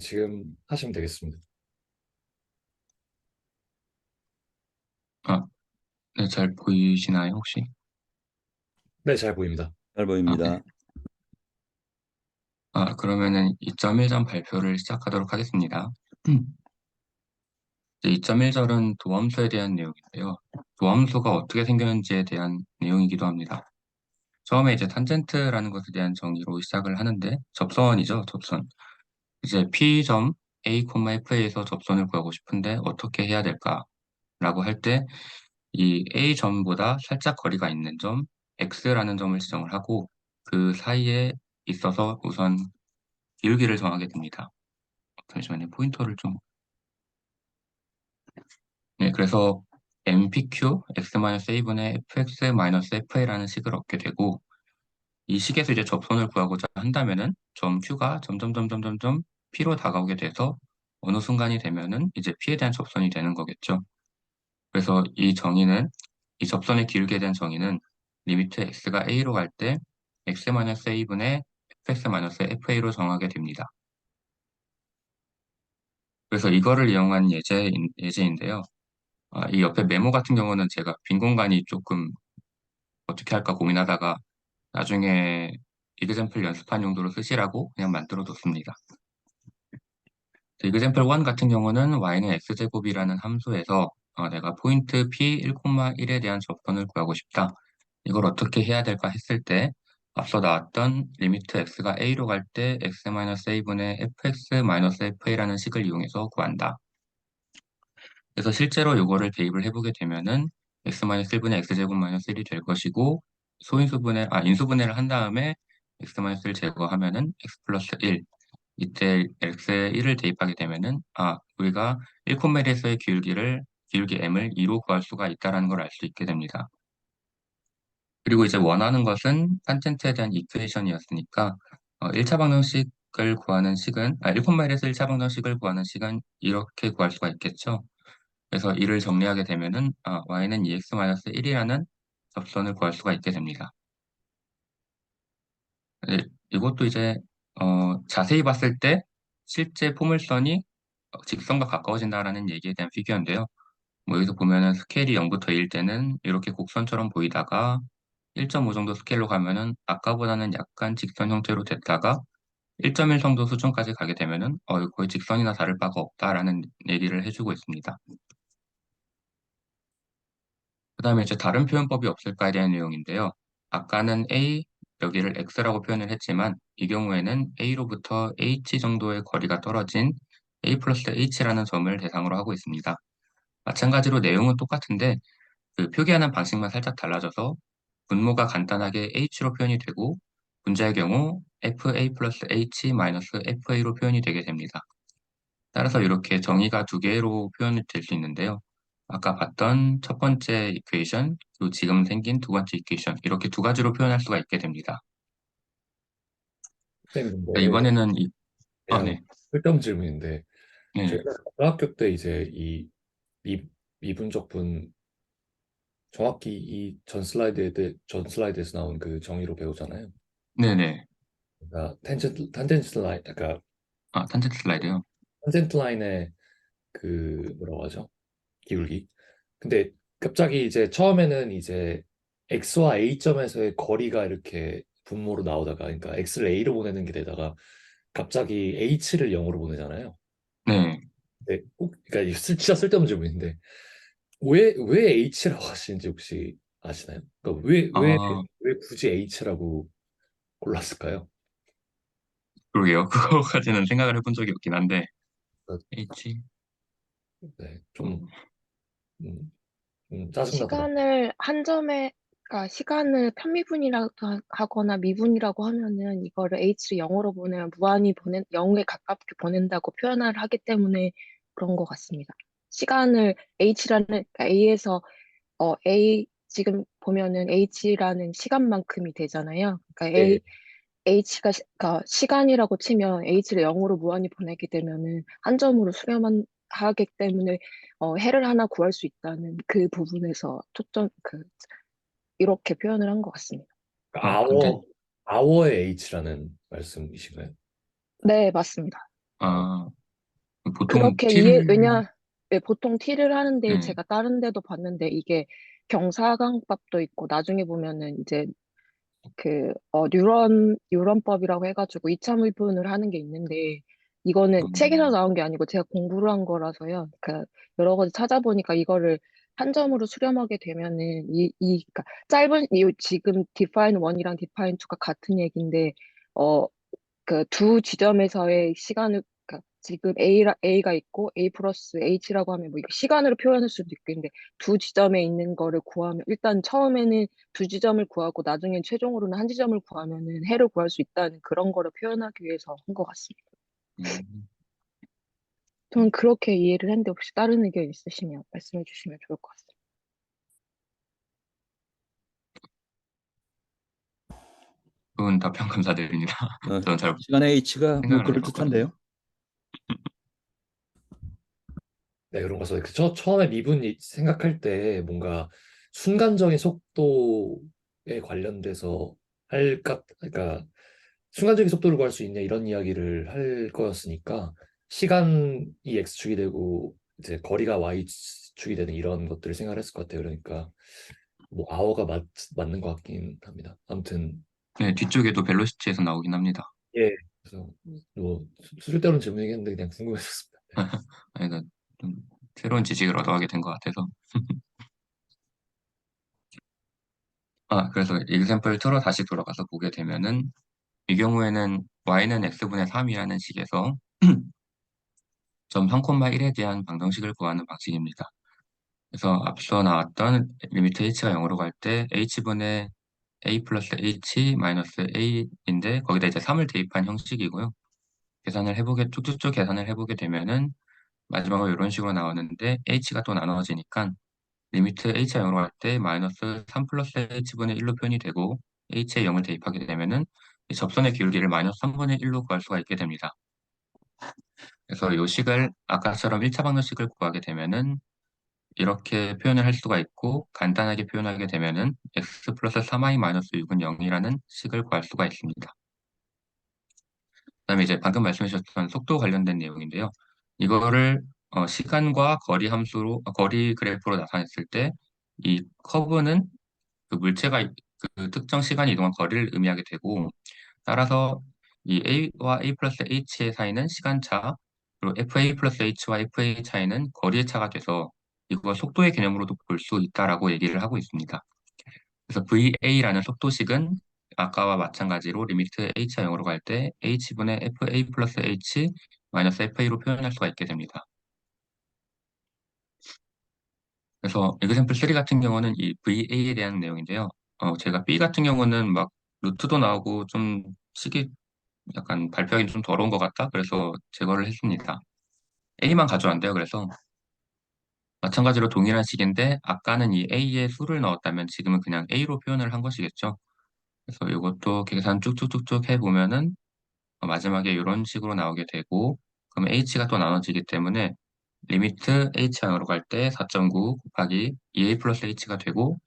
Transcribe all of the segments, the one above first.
지금 하시면 되겠습니다. 아, 네, 잘 보이시나요, 혹시? 네, 잘 보입니다. 잘 아, 네. 보입니다. 그러면은 2.1점 발표를 시작하도록 하겠습니다. 음. 이제 2.1절은 도함수에 대한 내용인데요. 도함수가 어떻게 생겼는지에 대한 내용이기도 합니다. 처음에 이제 탄젠트라는 것에 대한 정의로 시작을 하는데, 접선이죠, 접선. 이제 P점 A, F에서 접선을 구하고 싶은데 어떻게 해야 될까라고 할 때, 이 A점보다 살짝 거리가 있는 점, X라는 점을 지정을 하고, 그 사이에 있어서 우선 기울기를 정하게 됩니다. 잠시만요. 포인터를 좀. 네, 그래서 MPQ X-A분의 FX-FA라는 식을 얻게 되고, 이 식에서 이제 접선을 구하고자 한다면은 점 Q가 점점점점점점 P로 다가오게 돼서 어느 순간이 되면은 이제 P에 대한 접선이 되는 거겠죠. 그래서 이 접선의 기울기에 대한 정의는 리미트 X가 A로 갈 때 X-A분의 FX-FA로 정하게 됩니다. 그래서 이거를 이용한 예제인데요. 이 옆에 메모 같은 경우는 제가 빈 공간이 조금 어떻게 할까 고민하다가 나중에 이그젠플 연습한 용도로 쓰시라고 그냥 만들어 뒀습니다. 이그젠플 1 같은 경우는 y는 x제곱이라는 함수에서 내가 포인트 p 1,1에 대한 접근을 구하고 싶다. 이걸 어떻게 해야 될까 했을 때 앞서 나왔던 리미트 x가 a로 갈 때 x-a분의 fx-fa라는 식을 이용해서 구한다. 그래서 실제로 이거를 대입을 해보게 되면은 x-1분의 x제곱 마이너스 1이 될 것이고 인수분해를 한 다음에 x-1을 제거하면은 x 플러스 1 이때 x에 1을 대입하게 되면은 우리가 1,1에서의 기울기 m을 2로 구할 수가 있다는 걸 알 수 있게 됩니다. 그리고 이제 원하는 것은 탄젠트에 대한 이퀘이션이었으니까 1차 방정식을 구하는 식은 1,1에서 1차 방정식을 구하는 식은 이렇게 구할 수가 있겠죠. 그래서 이를 정리하게 되면은 y는 2x-1이라는 접선을 구할 수가 있게 됩니다. 네, 이것도 이제 자세히 봤을 때 실제 포물선이 직선과 가까워진다라는 얘기에 대한 피규어인데요. 뭐 여기서 보면은 스케일이 0부터 1일 때는 이렇게 곡선처럼 보이다가 1.5 정도 스케일로 가면은 아까보다는 약간 직선 형태로 됐다가 1.1 정도 수준까지 가게 되면은 이거 거의 직선이나 다를 바가 없다라는 얘기를 해주고 있습니다. 그다음에 이제 다른 표현법이 없을까에 대한 내용인데요. 아까는 A, 여기를 X라고 표현을 했지만 이 경우에는 A로부터 H 정도의 거리가 떨어진 A 플러스 H라는 점을 대상으로 하고 있습니다. 마찬가지로 내용은 똑같은데 그 표기하는 방식만 살짝 달라져서 분모가 간단하게 H로 표현이 되고 분자의 경우 FA 플러스 H 마이너스 FA로 표현이 되게 됩니다. 따라서 이렇게 정의가 두 개로 표현이 될 수 있는데요. 아까 봤던 첫 번째 이퀘이션, 그리고 지금 생긴 두 번째 이퀘이션, 이렇게 두 가지로 표현할 수가 있게 됩니다. 선생님, 네, 근데 이번에는 그냥 네, 쓸데없는 질문인데, 네, 저희가 고등학교 때 이제 이 미분적분 정확히 이 전 슬라이드에서 나온 그 정의로 배우잖아요. 네, 네. 그러니까 탄젠트 라인, 그러니까 탄젠트 슬라이드요. 탄젠트 라인의 그 뭐라고 하죠? 기울기. 근데 갑자기 이제 처음에는 이제 x와 a점에서의 거리가 이렇게 분모로 나오다가, 그러니까 x를 a로 보내는 게 되다가 갑자기 h를 0으로 보내잖아요. 네. 네, 그러니까 이게 진짜 쓸데없는 질문인데 왜 h라고 하시는지 혹시 아시나요? 그러니까 아, 왜 굳이 h라고 골랐을까요? 그러게요. 그거까지는 생각을 해본 적이 없긴 한데, H, 네, 음, 음, 짜증나더라고요. 시간을 한 점에, 그러니까 시간을 편미분이라고 하거나 미분이라고 하면은 이거를 h를 0으로 보내면 무한히 0에 가깝게 보낸다고 표현을 하기 때문에 그런 것 같습니다. 시간을 k러니까 a에서 a 지금 보면은 h라는 시간만큼이 되잖아요. 그러니까 네, 그러니까 시간이라고 치면 h를 0으로 무한히 보내게 되면은 한 점으로 수렴한 하기 때문에 해를 하나 구할 수 있다는 그 부분에서 이렇게 표현을 한 것 같습니다. 아워 근데, 아워의 h라는 말씀이신가요? 네, 맞습니다. 아, 보통 그렇게 티를, 왜냐, 네, 보통 T를 하는데 네, 제가 다른 데도 봤는데 이게 경사강법도 있고 나중에 보면은 이제 뉴런법이라고 해가지고 이차물분을 하는 게 있는데, 이거는 책에서 음, 나온 게 아니고 제가 공부를 한 거라서요. 여러 가지 찾아보니까 이거를 한 점으로 수렴하게 되면은, 그러니까 지금 define 1이랑 define 2가 같은 얘기인데, 어, 그 두 지점에서의 시간을, 그러니까 지금 A가 있고 A 플러스 H라고 하면 뭐 이거 시간으로 표현할 수도 있겠는데, 두 지점에 있는 거를 구하면, 일단 처음에는 두 지점을 구하고 나중엔 최종으로는 한 지점을 구하면은 해를 구할 수 있다는 그런 거를 표현하기 위해서 한 것 같습니다. 음, 저는 그렇게 이해를 했는데 혹시 다른 의견 있으시면 말씀해 주시면 좋을 것 같습니다. 좋은 답변 감사드립니다. 어, 저는 잘 시간의 H가 뭐 생각을 안 해봤거든요. 그럴듯한데요. 네, 그런 거서 처음에 미분 생각할 때 뭔가 순간적인 속도에 관련돼서 그러니까 순간적인 속도를 구할 수 있냐 이런 이야기를 할 거였으니까 시간이 X축이 되고 이제 거리가 Y축이 되는 이런 것들을 생각했을 것 같아요. 그러니까 뭐 아워가 맞는 것 같긴 합니다. 아무튼 네, 뒤쪽에도 벨로시티에서 나오긴 합니다. 예. 그래서 뭐 쓸데없는 질문이긴 했는데 그냥 궁금했었습니다. 네. 그러니까 좀 새로운 지식을 얻어가게 된 것 같아서. 그래서 example 2로 다시 돌아가서 보게 되면은 이 경우에는 y는 x분의 3이라는 식에서 점 3,1에 대한 방정식을 구하는 방식입니다. 그래서 앞서 나왔던 리미트 h가 0으로 갈 때 h분의 a 플러스 h 마이너스 a인데 거기다 이제 3을 대입한 형식이고요. 쭉쭉쭉 계산을 해보게 되면은 마지막으로 이런 식으로 나오는데 h가 또 나눠지니까 리미트 h가 0으로 갈 때 마이너스 3 플러스 h분의 1로 표현이 되고 h에 0을 대입하게 되면은 이 접선의 기울기를 마이너스 3분의 1로 구할 수가 있게 됩니다. 그래서 이 식을 아까처럼 1차 방정식을 구하게 되면은 이렇게 표현을 할 수가 있고 간단하게 표현하게 되면은 x 플러스 3i 마이너스 6은 0이라는 식을 구할 수가 있습니다. 그다음에 이제 방금 말씀해 주셨던 속도 관련된 내용인데요. 이거를 시간과 거리 함수로 거리 그래프로 나타냈을 때 이 커브는 그 물체가 그 특정 시간 이동한 거리를 의미하게 되고 따라서 이 A와 A 플러스 H의 사이는 시간차 그리고 FA 플러스 H와 FA 차이는 거리의 차가 돼서 이걸 속도의 개념으로도 볼 수 있다라고 얘기를 하고 있습니다. 그래서 VA라는 속도식은 아까와 마찬가지로 리미트 H가 0으로 갈 때 H분의 FA 플러스 H 마이너스 FA로 표현할 수가 있게 됩니다. 그래서 example 3 같은 경우는 이 VA에 대한 내용인데요. 제가 B 같은 경우는 막 루트도 나오고 좀 식이 약간 발표하기 좀 더러운 것 같다. 그래서 제거를 했습니다. A만 가져왔대요. 그래서 마찬가지로 동일한 식인데 아까는 이 A에 수를 넣었다면 지금은 그냥 A로 표현을 한 것이겠죠. 그래서 이것도 계산 쭉쭉쭉쭉 해보면은 마지막에 이런 식으로 나오게 되고 그럼 H가 또 나눠지기 때문에 리미트 H항으로 갈 때 4.9 곱하기 2A 플러스 H가 되고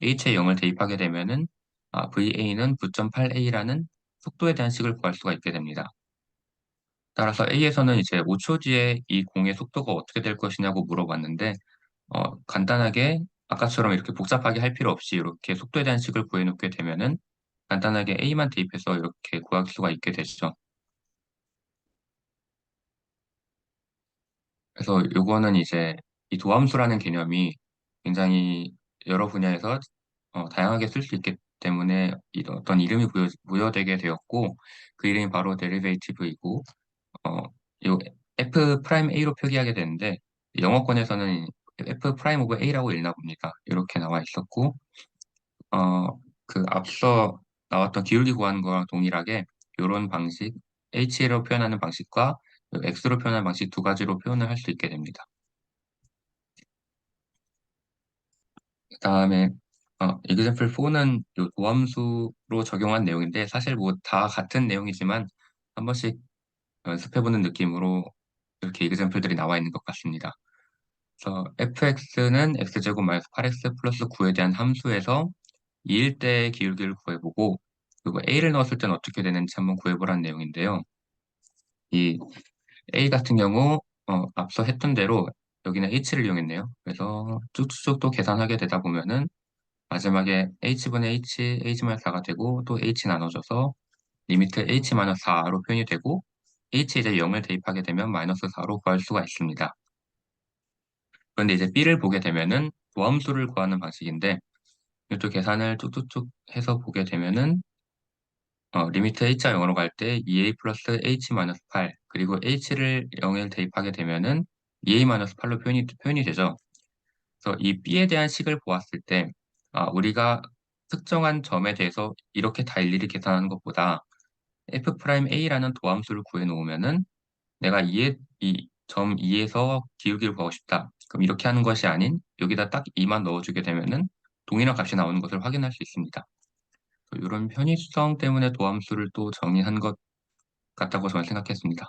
H에 0을 대입하게 되면은 VA는 9.8A라는 속도에 대한 식을 구할 수가 있게 됩니다. 따라서 A에서는 이제 5초 뒤에 이 공의 속도가 어떻게 될 것이냐고 물어봤는데 간단하게 아까처럼 이렇게 복잡하게 할 필요 없이 이렇게 속도에 대한 식을 구해놓게 되면은 간단하게 A만 대입해서 이렇게 구할 수가 있게 되죠. 그래서 요거는 이제 이 도함수라는 개념이 굉장히 여러 분야에서 다양하게 쓸 수 있기 때문에 어떤 이름이 부여되게 되었고 그 이름이 바로 데리베이티브이고 어, 요 F 프라임 A로 표기하게 되는데 영어권에서는 F 프라임 오브 A라고 읽나 봅니다. 이렇게 나와 있었고 그 앞서 나왔던 기울기 구하는 거랑 동일하게 이런 방식 H로 표현하는 방식과 X로 표현하는 방식 두 가지로 표현을 할 수 있게 됩니다. 그다음에 example 4는 요 도함수로 적용한 내용인데 사실 뭐 다 같은 내용이지만 한 번씩 연습해보는 느낌으로 이렇게 example들이 나와 있는 것 같습니다. 그래서 fx는 x제곱 마이너스 8x 플러스 9에 대한 함수에서 2일 때의 기울기를 구해보고 그리고 a를 넣었을 때는 어떻게 되는지 한번 구해보라는 내용인데요. 이 A 같은 경우 앞서 했던 대로 여기는 H를 이용했네요. 그래서 쭉쭉쭉 또 계산하게 되다 보면은 마지막에 H분의 H, H-4가 되고 또 H 나눠져서 리미트 H-4로 표현이 되고 H 이제 0을 대입하게 되면 마이너스 4로 구할 수가 있습니다. 그런데 이제 B를 보게 되면은 도함수를 구하는 방식인데 이것도 계산을 쭉쭉쭉 해서 보게 되면은 리미트 h가 0으로 갈 때 2a 플러스 h-8 그리고 h를 0에 대입하게 되면은 2a-8로 표현이 되죠. 그래서 이 b에 대한 식을 보았을 때 우리가 특정한 점에 대해서 이렇게 다 일일이 계산하는 것보다 f'a라는 도함수를 구해 놓으면은 내가 이점 2에서 기울기를 구하고 싶다. 그럼 이렇게 하는 것이 아닌 여기다 딱 2만 넣어주게 되면은 동일한 값이 나오는 것을 확인할 수 있습니다. 이런 편의성 때문에 도함수를 또 정의한 것 같다고 저는 생각했습니다.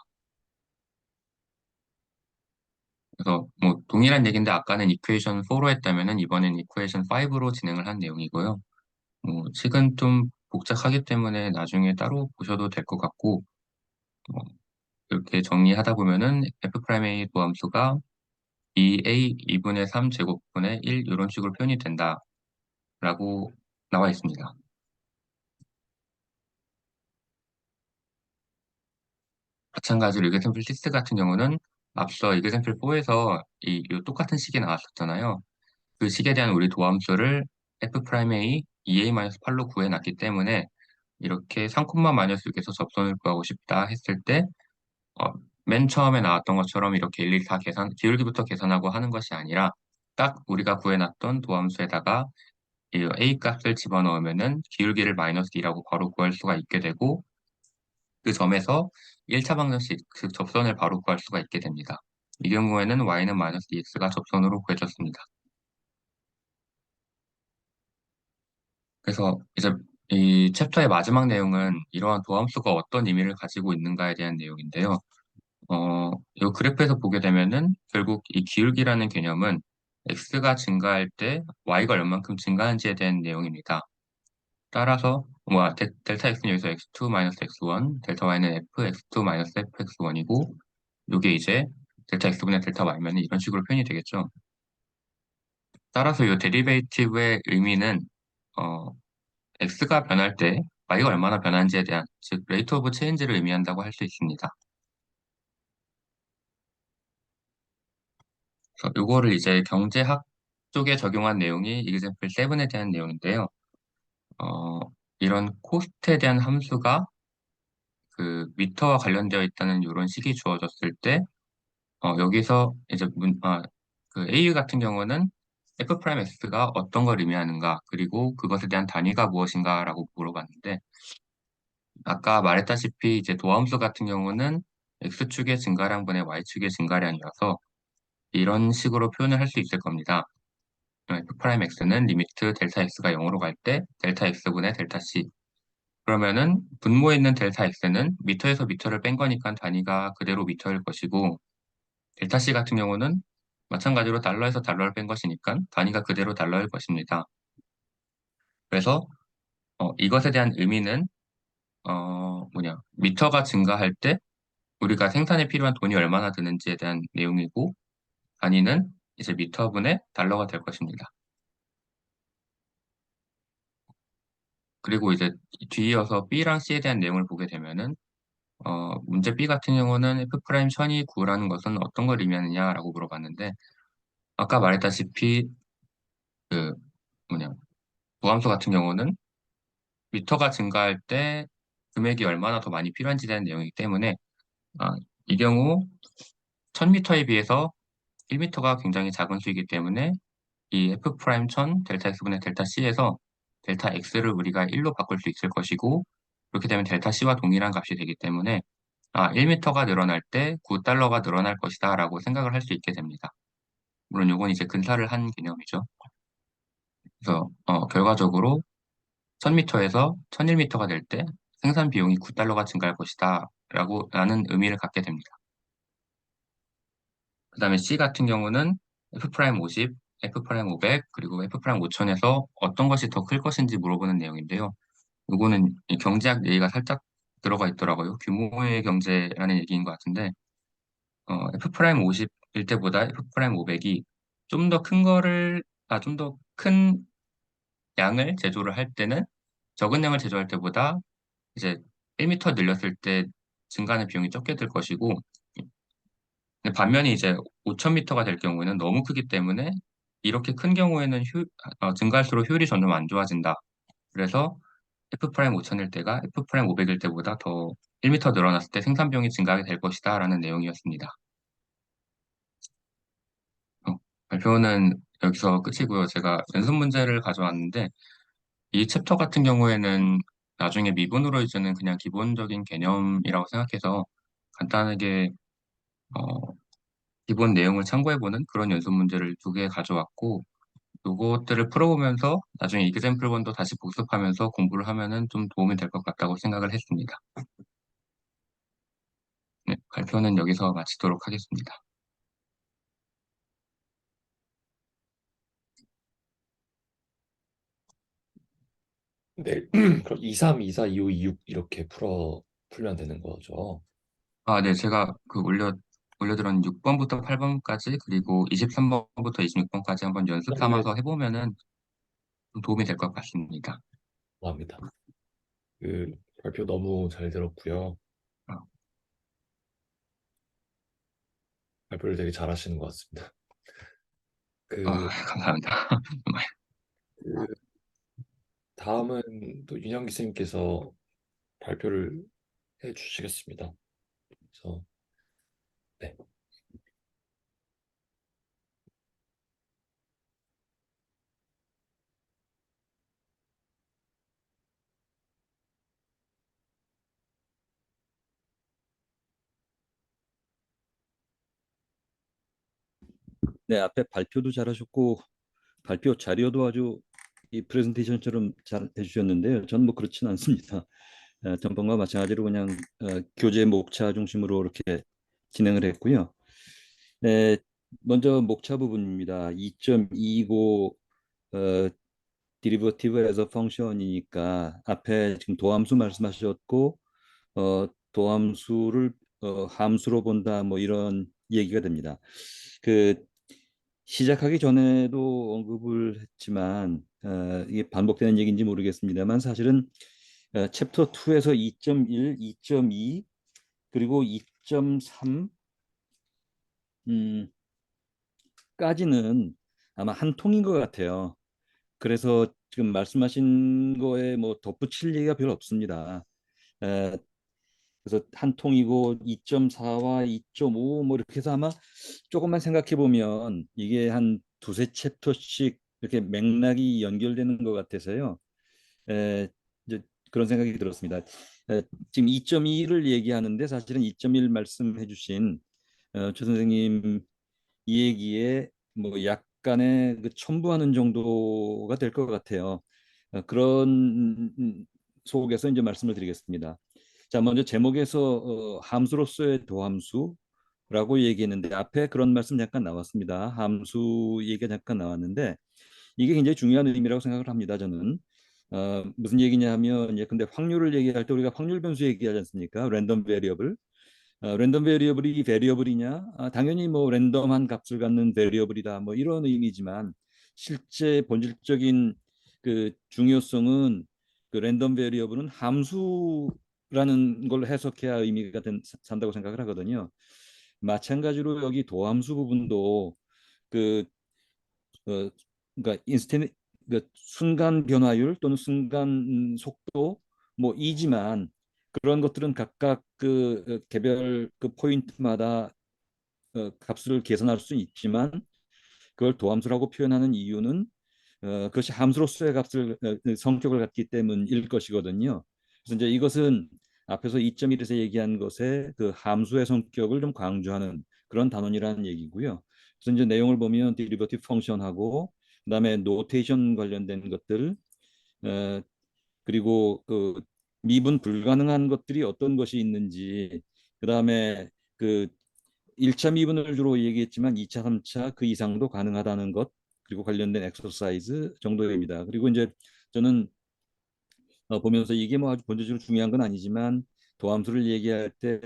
그래서 뭐 동일한 얘기인데 아까는 이퀘이션 4로 했다면은 이번엔 이퀘이션 5로 진행을 한 내용이고요. 뭐 식은 좀 복잡하기 때문에 나중에 따로 보셔도 될 것 같고 어, 이렇게 정리하다 보면은 f'A 도함수가 2a 2분의 3 제곱분의 1 이런 식으로 표현이 된다라고 나와 있습니다. 마찬가지로 example 6 같은 경우는 앞서 example 4에서 이 똑같은 식이 나왔었잖아요. 그 식에 대한 우리 도함수를 f'A 2a-8로 구해놨기 때문에 이렇게 3,-6에서 접선을 구하고 싶다 했을 때 어, 맨 처음에 나왔던 것처럼 이렇게 일일이 다 기울기부터 계산하고 하는 것이 아니라 딱 우리가 구해놨던 도함수에다가 이 a 값을 집어넣으면은 기울기를 마이너스 2라고 바로 구할 수가 있게 되고 그 점에서 1차 방정식 그 접선을 바로 구할 수가 있게 됩니다. 이 경우에는 y는 마이너스 2x가 접선으로 구해졌습니다. 그래서 이제 이 챕터의 마지막 내용은 이러한 도함수가 어떤 의미를 가지고 있는가에 대한 내용인데요. 이 그래프에서 보게 되면은 결국 이 기울기라는 개념은 x가 증가할 때 y가 얼만큼 증가하는지에 대한 내용입니다. 따라서 델타 x는 여기서 x2 마이너스 x1, 델타 y는 fx2 마이너스 fx1이고 이게 이제 델타 x분의 델타 y면 이런 식으로 표현이 되겠죠. 따라서 이 데리베이티브의 의미는 어, x가 변할 때 y가 얼마나 변하는지에 대한 즉 레이트 오브 체인지를 의미한다고 할 수 있습니다. 그래서 이거를 이제 경제학 쪽에 적용한 내용이 example 7에 대한 내용인데요. 어, 이런 코스트에 대한 함수가 그 미터와 관련되어 있다는 이런 식이 주어졌을 때 여기서 이제 그 AU 같은 경우는 F'X가 어떤 걸 의미하는가 그리고 그것에 대한 단위가 무엇인가라고 물어봤는데 아까 말했다시피 이제 도함수 같은 경우는 X축의 증가량분의 Y축의 증가량이어서 이런 식으로 표현을 할 수 있을 겁니다. F'X는 리미트 델타 X가 0으로 갈 때 델타 X분의 델타 C 그러면은 분모에 있는 델타 X는 미터에서 미터를 뺀 거니까 단위가 그대로 미터일 것이고 델타 C 같은 경우는 마찬가지로 달러에서 달러를 뺀 것이니까 단위가 그대로 달러일 것입니다. 그래서 이것에 대한 의미는 미터가 증가할 때 우리가 생산에 필요한 돈이 얼마나 드는지에 대한 내용이고 단위는 이제 미터분의 달러가 될 것입니다. 그리고 이제 뒤이어서 B랑 C에 대한 내용을 보게 되면은 문제 B 같은 경우는 F' 천이 9라는 것은 어떤 걸 의미하느냐라고 물어봤는데 아까 말했다시피 그 뭐냐 무함수 같은 경우는 미터가 증가할 때 금액이 얼마나 더 많이 필요한지에 대한 내용이기 때문에 아, 이 경우 1000m에 비해서 1m가 굉장히 작은 수이기 때문에 이 F'1000 델타 X분의 델타 C에서 델타 X를 우리가 1로 바꿀 수 있을 것이고 그렇게 되면 델타 C와 동일한 값이 되기 때문에 1m가 늘어날 때 9달러가 늘어날 것이다 라고 생각을 할 수 있게 됩니다. 물론 이건 이제 근사를 한 개념이죠. 그래서 결과적으로 1000m에서 1001m가 될 때 생산 비용이 9달러가 증가할 것이다 라는 의미를 갖게 됩니다. 그 다음에 C 같은 경우는 F'50, F'500, 그리고 F'5000에서 어떤 것이 더 클 것인지 물어보는 내용인데요. 이거는 이 경제학 얘기가 살짝 들어가 있더라고요. 규모의 경제라는 얘기인 것 같은데 F'P 50일 때보다 F'P 500이 좀 더 큰 거를, 좀 더 큰 양을 제조를 할 때는 적은 양을 제조할 때보다 이제 1m 늘렸을 때 증가하는 비용이 적게 들 것이고, 근데 반면에 이제 5,000m가 될 경우에는 너무 크기 때문에 이렇게 큰 경우에는 증가할수록 효율이 점점 안 좋아진다. 그래서 F'P 5,000일 때가 F'P 500일 때보다 더 1m 늘어났을 때 생산 비용이 증가하게 될 것이다 라는 내용이었습니다. 어, 발표는 여기서 끝이고요. 제가 연습 문제를 가져왔는데 이 챕터 같은 경우에는 나중에 미분으로 이제는 그냥 기본적인 개념이라고 생각해서 간단하게 어, 기본 내용을 참고해보는 그런 연습 문제를 두 개 가져왔고, 요것들을 풀어보면서 나중에 이그샘플 원도 다시 복습하면서 공부를 하면은 좀 도움이 될 것 같다고 생각을 했습니다. 네, 발표는 여기서 마치도록 하겠습니다. 네, 그럼 2, 3, 2, 4, 2, 5, 2, 6 이렇게 풀면 되는 거죠. 네, 제가 올려드린 6번부터 8번까지 그리고 23번부터 26번까지 한번 연습 네, 삼아서 해보면은 좀 도움이 될 것 같습니다. 감사합니다. 그 발표 너무 잘 들었고요. 어, 발표를 되게 잘하시는 것 같습니다. 그, 감사합니다. 정말. 그 다음은 또 윤영기 선생님께서 발표를 해주시겠습니다. 그래서 네. 네, 앞에 발표도 잘하셨고 발표 자료도 아주 이 프레젠테이션처럼 잘 해주셨는데요. 저는 뭐 그렇지는 않습니다. 전번과 마찬가지로 그냥 교재 목차 중심으로 이렇게 진행을 했고요. 네, 먼저 목차 부분입니다. 2.2고 derivative as a function이니까 앞에 지금 도함수 말씀하셨고 도함수를 함수로 본다 뭐 이런 얘기가 됩니다. 그 시작하기 전에도 언급을 했지만 이게 반복되는 얘기인지 모르겠습니다만 사실은 챕터 2에서 2.1, 2.2 그리고 2.3 까지는 아마 한 통인 것 같아요. 그래서 지금 말씀하신 거에 뭐 덧붙일 얘기가 별로 없습니다. 에, 그래서 한 통이고 2.4와 2.5 뭐 이렇게 해서 아마 조금만 생각해 보면 이게 한 두세 챕터씩 이렇게 맥락이 연결되는 것 같아서요. 이제 그런 생각이 들었습니다. 에, 지금 2.2를 얘기하는데 사실은 2.1 말씀해 주신 최 선생님 이 얘기에 뭐 약간의 그 첨부하는 정도가 될 것 같아요. 그런 속에서 이제 말씀을 드리겠습니다. 자, 먼저 제목에서 함수로서의 도함수라고 얘기했는데 앞에 그런 말씀 잠깐 나왔습니다. 함수 얘기가 잠깐 나왔는데 이게 굉장히 중요한 의미라고 생각을 합니다. 저는 무슨 얘기냐 하면 이제 근데 확률을 얘기할 때 우리가 확률 변수 얘기하지 않습니까? 랜덤 베리어블. 랜덤 베리어블이 베리어블이냐? 당연히 뭐 랜덤한 값을 갖는 베리어블이다. 뭐 이런 의미지만 실제 본질적인 그 중요성은 그 랜덤 베리어블은 함수라는 걸 해석해야 의미가 산다고 생각을 하거든요. 마찬가지로 여기 도함수 부분도 그 그러니까 인스턴트 그 순간 변화율 또는 순간 속도 뭐 이지만 그런 것들은 각각 그 개별 그 포인트마다 값을 계산할 수 있지만 그걸 도함수라고 표현하는 이유는 그것이 함수로서의 값을 성격을 갖기 때문일 것이거든요. 그래서 이제 이것은 앞에서 2.1에서 얘기한 것의 그 함수의 성격을 좀 강조하는 그런 단원이라는 얘기고요. 그래서 이제 내용을 보면 derivative function하고 그다음에 노테이션 관련된 것들 어, 그리고 그 미분 불가능한 것들이 어떤 것이 있는지 그다음에 그 1차 미분을 주로 얘기했지만 2차, 3차 그 이상도 가능하다는 것 그리고 관련된 엑서사이즈 정도입니다. 그리고 이제 저는 보면서 이게 뭐 아주 본질적으로 중요한 건 아니지만 도함수를 얘기할 때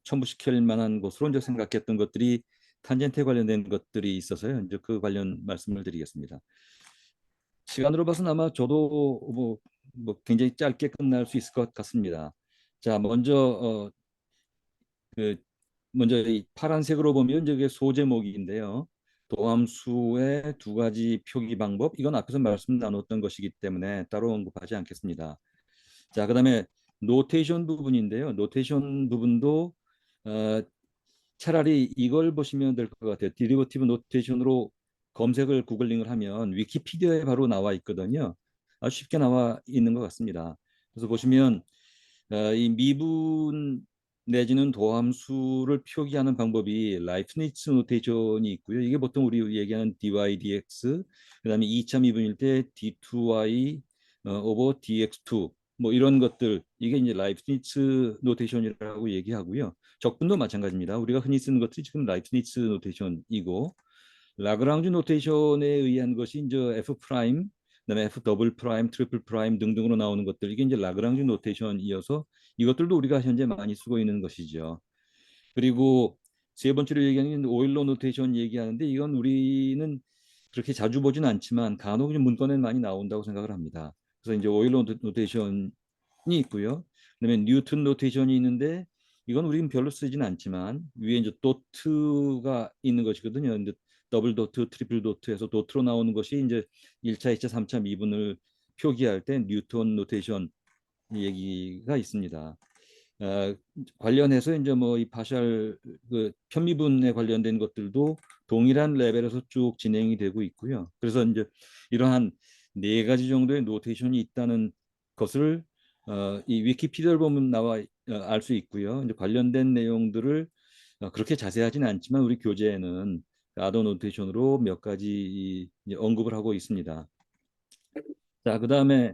첨부시킬 만한 것으로 이제 생각했던 것들이 탄젠트에 관련된 것들이 있어서요. 이제 그 관련 말씀을 드리겠습니다. 시간으로 봐서는 아마 저도 뭐 굉장히 짧게 끝날 수 있을 것 같습니다. 자, 그 먼저 이 파란색으로 보면 이게 소제목인데요. 도함수의 두 가지 표기 방법, 이건 앞에서 말씀 나눴던 것이기 때문에 따로 언급하지 않겠습니다. 자, 그다음에 노테이션 부분인데요. 노테이션 부분도 어, 차라리 이걸 보시면 될 것 같아요. 디리버티브 노테이션으로 검색을 구글링을 하면 위키피디아에 바로 나와 있거든요. 아주 쉽게 나와 있는 것 같습니다. 그래서 보시면 이 미분 내지는 도함수를 표기하는 방법이 라이프니츠 노테이션이 있고요. 이게 보통 우리 얘기하는 dy dx, 그다음에 2차 미분일 때 d2y 오버 dx2 뭐 이런 것들, 이게 이제 라이프니츠 노테이션이라고 얘기하고요. 적분도 마찬가지입니다. 우리가 흔히 쓰는 것들이 지금 라이프니츠 노테이션이고, 라그랑주 노테이션에 의한 것이 이제 F 프라임, 그다음에 F 더블 프라임, 트리플 프라임 등등으로 나오는 것들, 이게 이제 라그랑주 노테이션이어서 이것들도 우리가 현재 많이 쓰고 있는 것이죠. 그리고 세 번째로 얘기하는 오일러 노테이션 얘기하는데, 이건 우리는 그렇게 자주 보진 않지만 간혹 문건에 많이 나온다고 생각을 합니다. 그래서 이제 오일러 노테이션이 있고요. 그다음에 뉴턴 노테이션이 있는데, 이건 우리는 별로 쓰진 않지만 위에 이제 도트가 있는 것이거든요. 근데 더블 도트, 트리플 도트에서 도트로 나오는 것이 이제 1차, 2차, 3차 미분을 표기할 때 뉴턴 노테이션 얘기가 있습니다. 어, 관련해서 이제 뭐 이 파셜 그 편미분에 관련된 것들도 동일한 레벨에서 쭉 진행이 되고 있고요. 그래서 이제 이러한 네 가지 정도의 노테이션이 있다는 것을 이 위키피디아를 보면 나와 알 수 있고요. 이제 관련된 내용들을 그렇게 자세하지는 않지만 우리 교재에는 아더 노테이션으로 몇 가지 언급을 하고 있습니다. 자, 그다음에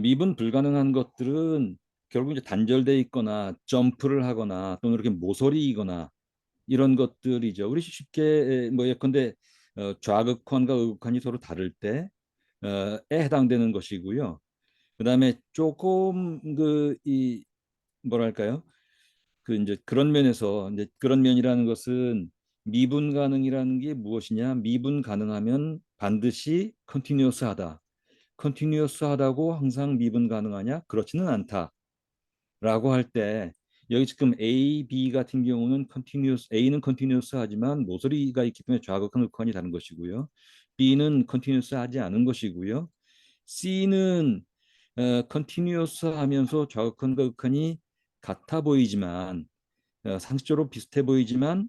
미분 불가능한 것들은 결국 이제 단절돼 있거나 점프를 하거나 또는 이렇게 모서리이거나 이런 것들이죠. 우리 쉽게 뭐 예컨대 좌극한과 의극한이 서로 다를 때에 해당되는 것이고요. 그다음에 조금 이 뭐랄까요? 그 이제 그런 면에서 이제 그런 면이라는 것은 미분 가능이라는 게 무엇이냐? 미분 가능하면 반드시 컨티뉴어스하다. 컨티뉴어스하다고 항상 미분 가능하냐? 그렇지는 않다라고 할 때, 여기 지금 A, B 같은 경우는 A는 컨티뉴어스하지만 모서리가 있기 때문에 좌극한 극한이 다른 것이고요. B는 컨티뉴어스하지 않은 것이고요. C는 컨티뉴어스하면서 좌극한과 극한이 같아 보이지만 상식적으로 비슷해 보이지만,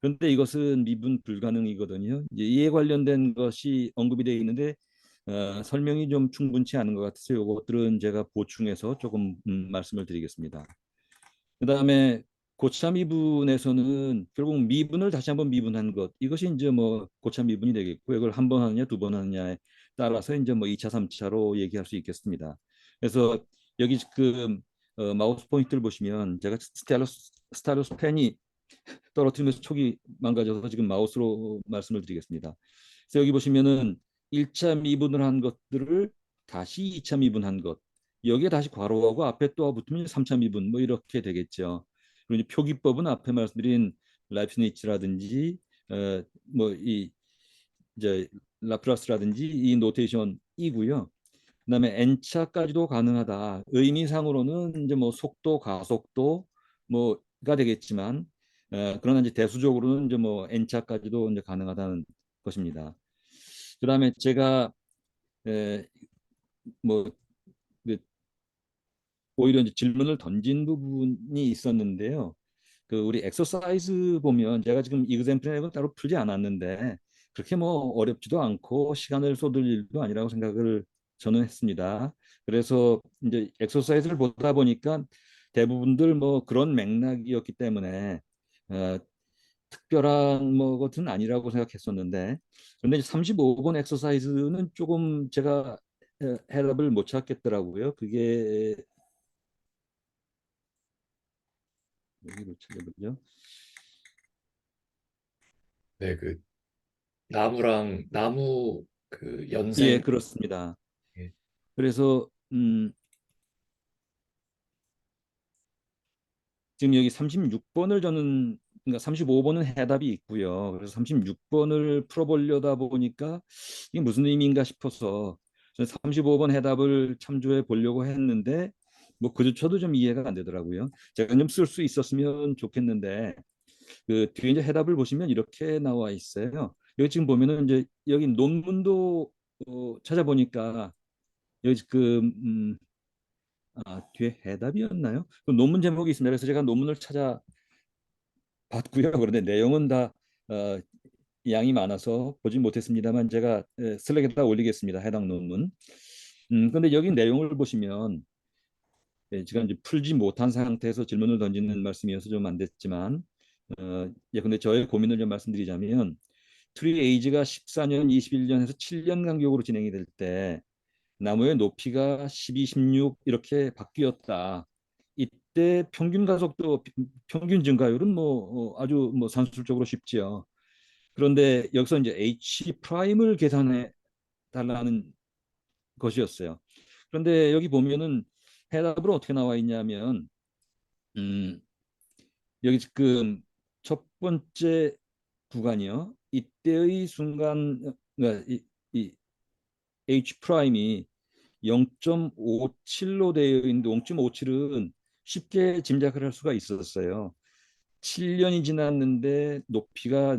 그런데 이것은 미분 불가능이거든요. 이제 이에 관련된 것이 언급이 되어 있는데 설명이 좀 충분치 않은 것 같아서 이것들은 제가 보충해서 조금 말씀을 드리겠습니다. 그다음에 고차 미분에서는 결국 미분을 다시 한번 미분한 것, 이것이 이제 뭐 고차 미분이 되겠고, 이걸 한 번 하느냐 두 번 하느냐에 따라서 이제 뭐 2차, 3차로 얘기할 수 있겠습니다. 그래서 여기 지금 마우스 포인트를 보시면 제가 스타일러스 펜이 떨어뜨리면서 촉이 망가져서 지금 마우스로 말씀을 드리겠습니다. 그래서 여기 보시면은 1차 미분을 한 것들을 다시 2차 미분한 것, 여기에 다시 괄호하고 앞에 또 붙으면 3차 미분 뭐 이렇게 되겠죠. 그리고 표기법은 앞에 말씀드린 라이프니츠라든지 뭐이 이제 라플라스라든지 이 노테이션이고요. 그다음에 n차까지도 가능하다. 의미상으로는 이제 뭐 속도, 가속도 뭐가 되겠지만, 그러나 이제 대수적으로는 이제 뭐 n차까지도 이제 가능하다는 것입니다. 그다음에 제가 에, 뭐 그 오히려 이제 질문을 던진 부분이 있었는데요. 그 우리 엑서사이즈 보면 제가 지금 이그샘플을 따로 풀지 않았는데 그렇게 뭐 어렵지도 않고 시간을 쏟을 일도 아니라고 생각을 저는 했습니다. 그래서 이제 엑서사이즈를 보다 보니까 대부분들 뭐 그런 맥락이었기 때문에 어, 특별한 뭐 것은 아니라고 생각했었는데, 그런데 이제 35번 엑서사이즈는 조금 제가 해답을 못 찾겠더라고요. 그게 여기로 찾아보죠. 네, 그 나무 그 예, 연생. 그렇습니다. 예. 그래서 지금 여기 36번을 저는 그러니까 35번은 해답이 있고요. 그래서 36번을 풀어보려다 보니까 이게 무슨 의미인가 싶어서 35번 해답을 참조해 보려고 했는데 뭐 그조차도 좀 이해가 안 되더라고요. 제가 좀 쓸 수 있었으면 좋겠는데 그 뒤에 이제 해답을 보시면 이렇게 나와 있어요. 여기 지금 보면은 이제 여기 논문도 찾아보니까 여기 지금 뒤에 해답이었나요? 그 논문 제목이 있습니다. 그래서 제가 논문을 찾아봤고요. 그런데 내용은 다 어, 양이 많아서 보진 못했습니다만 제가 슬랙에다 올리겠습니다. 해당 논문. 근데 여기 내용을 보시면 지금 이제 풀지 못한 상태에서 질문을 던지는 말씀이어서 좀 안 됐지만 근데 저의 고민을 좀 말씀드리자면 트리 에이지가 14년, 21년에서 7년 간격으로 진행이 될 때 나무의 높이가 12, 16 이렇게 바뀌었다. 이때 평균 가속도 평균 증가율은 뭐 아주 뭐 산술적으로 쉽지요. 그런데 여기서 이제 H 프라임을 계산해 달라는 것이었어요. 그런데 여기 보면은 해답으로 어떻게 나와 있냐면 음, 여기 지금 첫 번째 구간이요. 이때의 순간 그러니까 이 H 프라임이 0.57로 되어 있는데 0.57은 쉽게 짐작을 할 수가 있었어요. 7년이 지났는데 높이가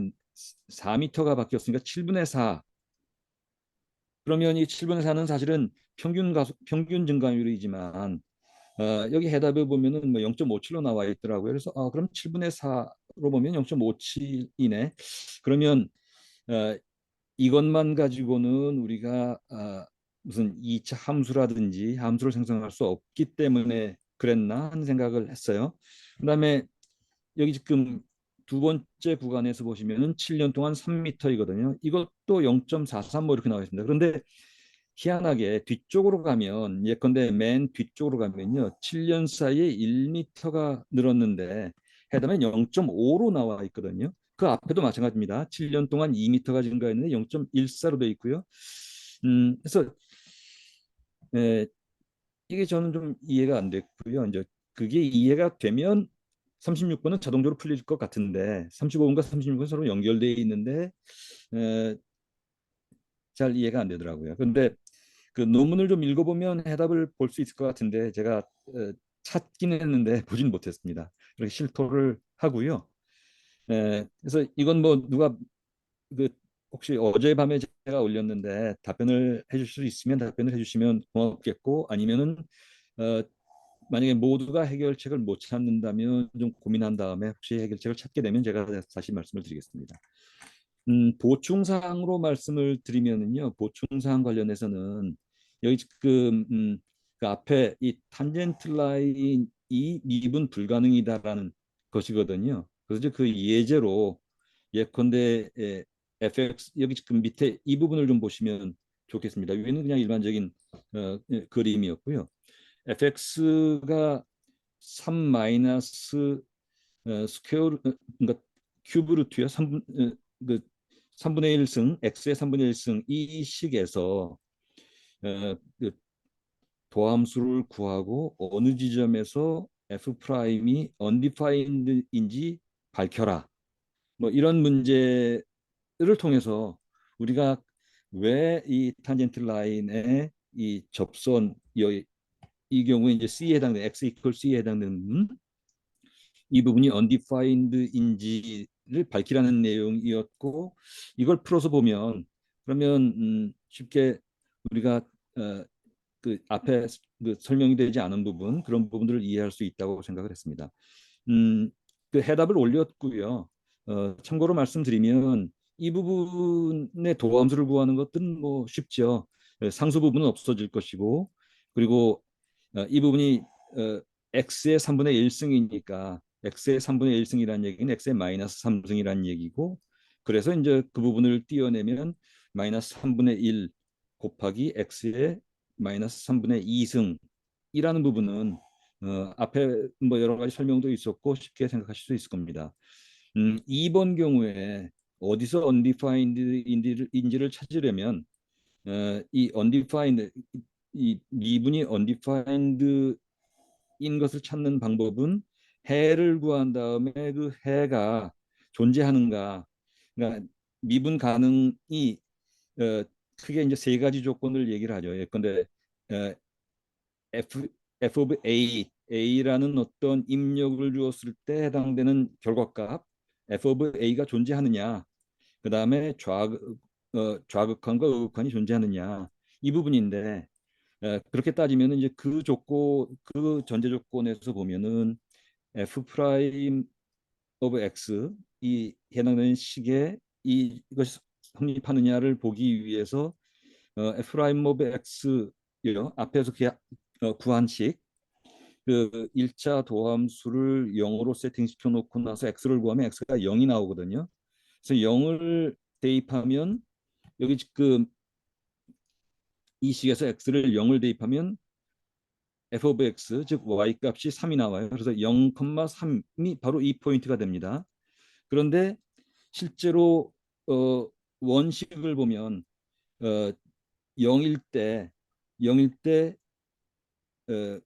4m가 바뀌었으니까 7분의 4. 그러면 이 7분의 4는 사실은 평균 증가율이지만 여기 해답에 보면은 뭐 0.57로 나와 있더라고요. 그래서 그럼 7분의 4로 보면 0.57이네. 그러면 어, 이것만 가지고는 우리가 무슨 2차 함수라든지 함수를 생성할 수 없기 때문에 그랬나 하는 생각을 했어요. 그다음에 여기 지금 두 번째 구간에서 보시면은 7년 동안 3m이거든요. 이것도 0.43 뭐 이렇게 나와 있습니다. 그런데 희한하게 뒤쪽으로 가면 예컨대 맨 뒤쪽으로 가면요. 7년 사이에 1m가 늘었는데 해담엔 0.5로 나와 있거든요. 그 앞에도 마찬가지입니다. 7년 동안 2m가 증가했는데 0.14로 되어 있고요. 그래서 에, 이게 저는 좀 이해가 안 됐고요. 이제 그게 이해가 되면 36번은 자동적으로 풀릴 것 같은데 35번과 36번 서로 연결되어 있는데 에, 잘 이해가 안 되더라고요. 근데 그 논문을 좀 읽어보면 해답을 볼 수 있을 것 같은데 제가 찾긴 했는데 보진 못했습니다. 그렇게 실토를 하고요. 그래서 이건 뭐 누가 그 혹시 어젯밤에 제가 올렸는데 답변을 해줄 수 있으면 답변을 해주시면 고맙겠고 아니면은 어, 만약에 모두가 해결책을 못 찾는다면 좀 고민한 다음에 혹시 해결책을 찾게 되면 제가 다시 말씀을 드리겠습니다. 보충사항으로 말씀을 드리면은요, 보충사항 관련해서는 여기 지금 그 앞에 이 탄젠트 라인이 미분 불가능이다라는 것이거든요. 그래서 그 예제로 예컨대 fx 여기 지금 밑에 이 부분을 좀 보시면 좋겠습니다. 위에는 그냥 일반적인 그림이었고요. fx가 3 마이너스 스퀘어 그러니까 큐브 루트야 3분 그 3분의 1승 x의 3분의 1승 이 식에서 그 도함수를 구하고 어느 지점에서 f 프라임이 undefined인지 밝혀라. 뭐 이런 문제를 통해서 우리가 왜 이 탄젠트 라인의 이 접선 이 경우에 이제 C에 해당되는 x 이퀄 C에 해당되는 이 부분이 undefined인지를 밝히라는 내용이었고 이걸 풀어서 보면 그러면 쉽게 우리가 그 앞에 그 설명이 되지 않은 부분 그런 부분들을 이해할 수 있다고 생각을 했습니다. 음, 그 해답을 올렸고요. 참고로 말씀드리면 이 부분의 도함수를 구하는 것들은 뭐 쉽죠. 상수 부분은 없어질 것이고 그리고 이 부분이 x의 3분의 1승이니까 x의 3분의 1승이라는 얘기는 x의 마이너스 3승이라는 얘기고 그래서 이제 그 부분을 띄어내면 마이너스 3분의 1 곱하기 x의 마이너스 3분의 2승이라는 부분은 앞에 뭐 여러 가지 설명도 있었고 쉽게 생각하실 수 있을 겁니다. 2번 경우에 어디서 undefined인지를 찾으려면 이 undefined 이 미분이 undefined인 것을 찾는 방법은 해를 구한 다음에 그 해가 존재하는가. 그러니까 미분 가능이 크게 이제 세 가지 조건을 얘기를 하죠. 예컨대 어, F F of A라는 어떤 입력을 주었을 때 해당되는 결과값 F of A가 존재하느냐. 그다음에 좌극한과 우극한이 존재하느냐. 이 부분인데 그렇게 따지면 이제 그 전제 조건에서 보면은 F 프라임 오브 X 이 해당되는 식에 이것이 성립하느냐를 보기 위해서 F 프라임 오브 X요 앞에서 구한 식 그 1차 도함수를 0으로 세팅시켜 놓고 나서 X를 구하면 X가 0이 나오거든요. 그래서 0을 대입하면 여기 지금 이 식에서 X를 0을 대입하면 f of x 즉 y 값이 3이 나와요. 그래서 0,3이 바로 이 포인트가 됩니다. 그런데 실제로 원식을 보면 어, 0일 때 0일 때 어,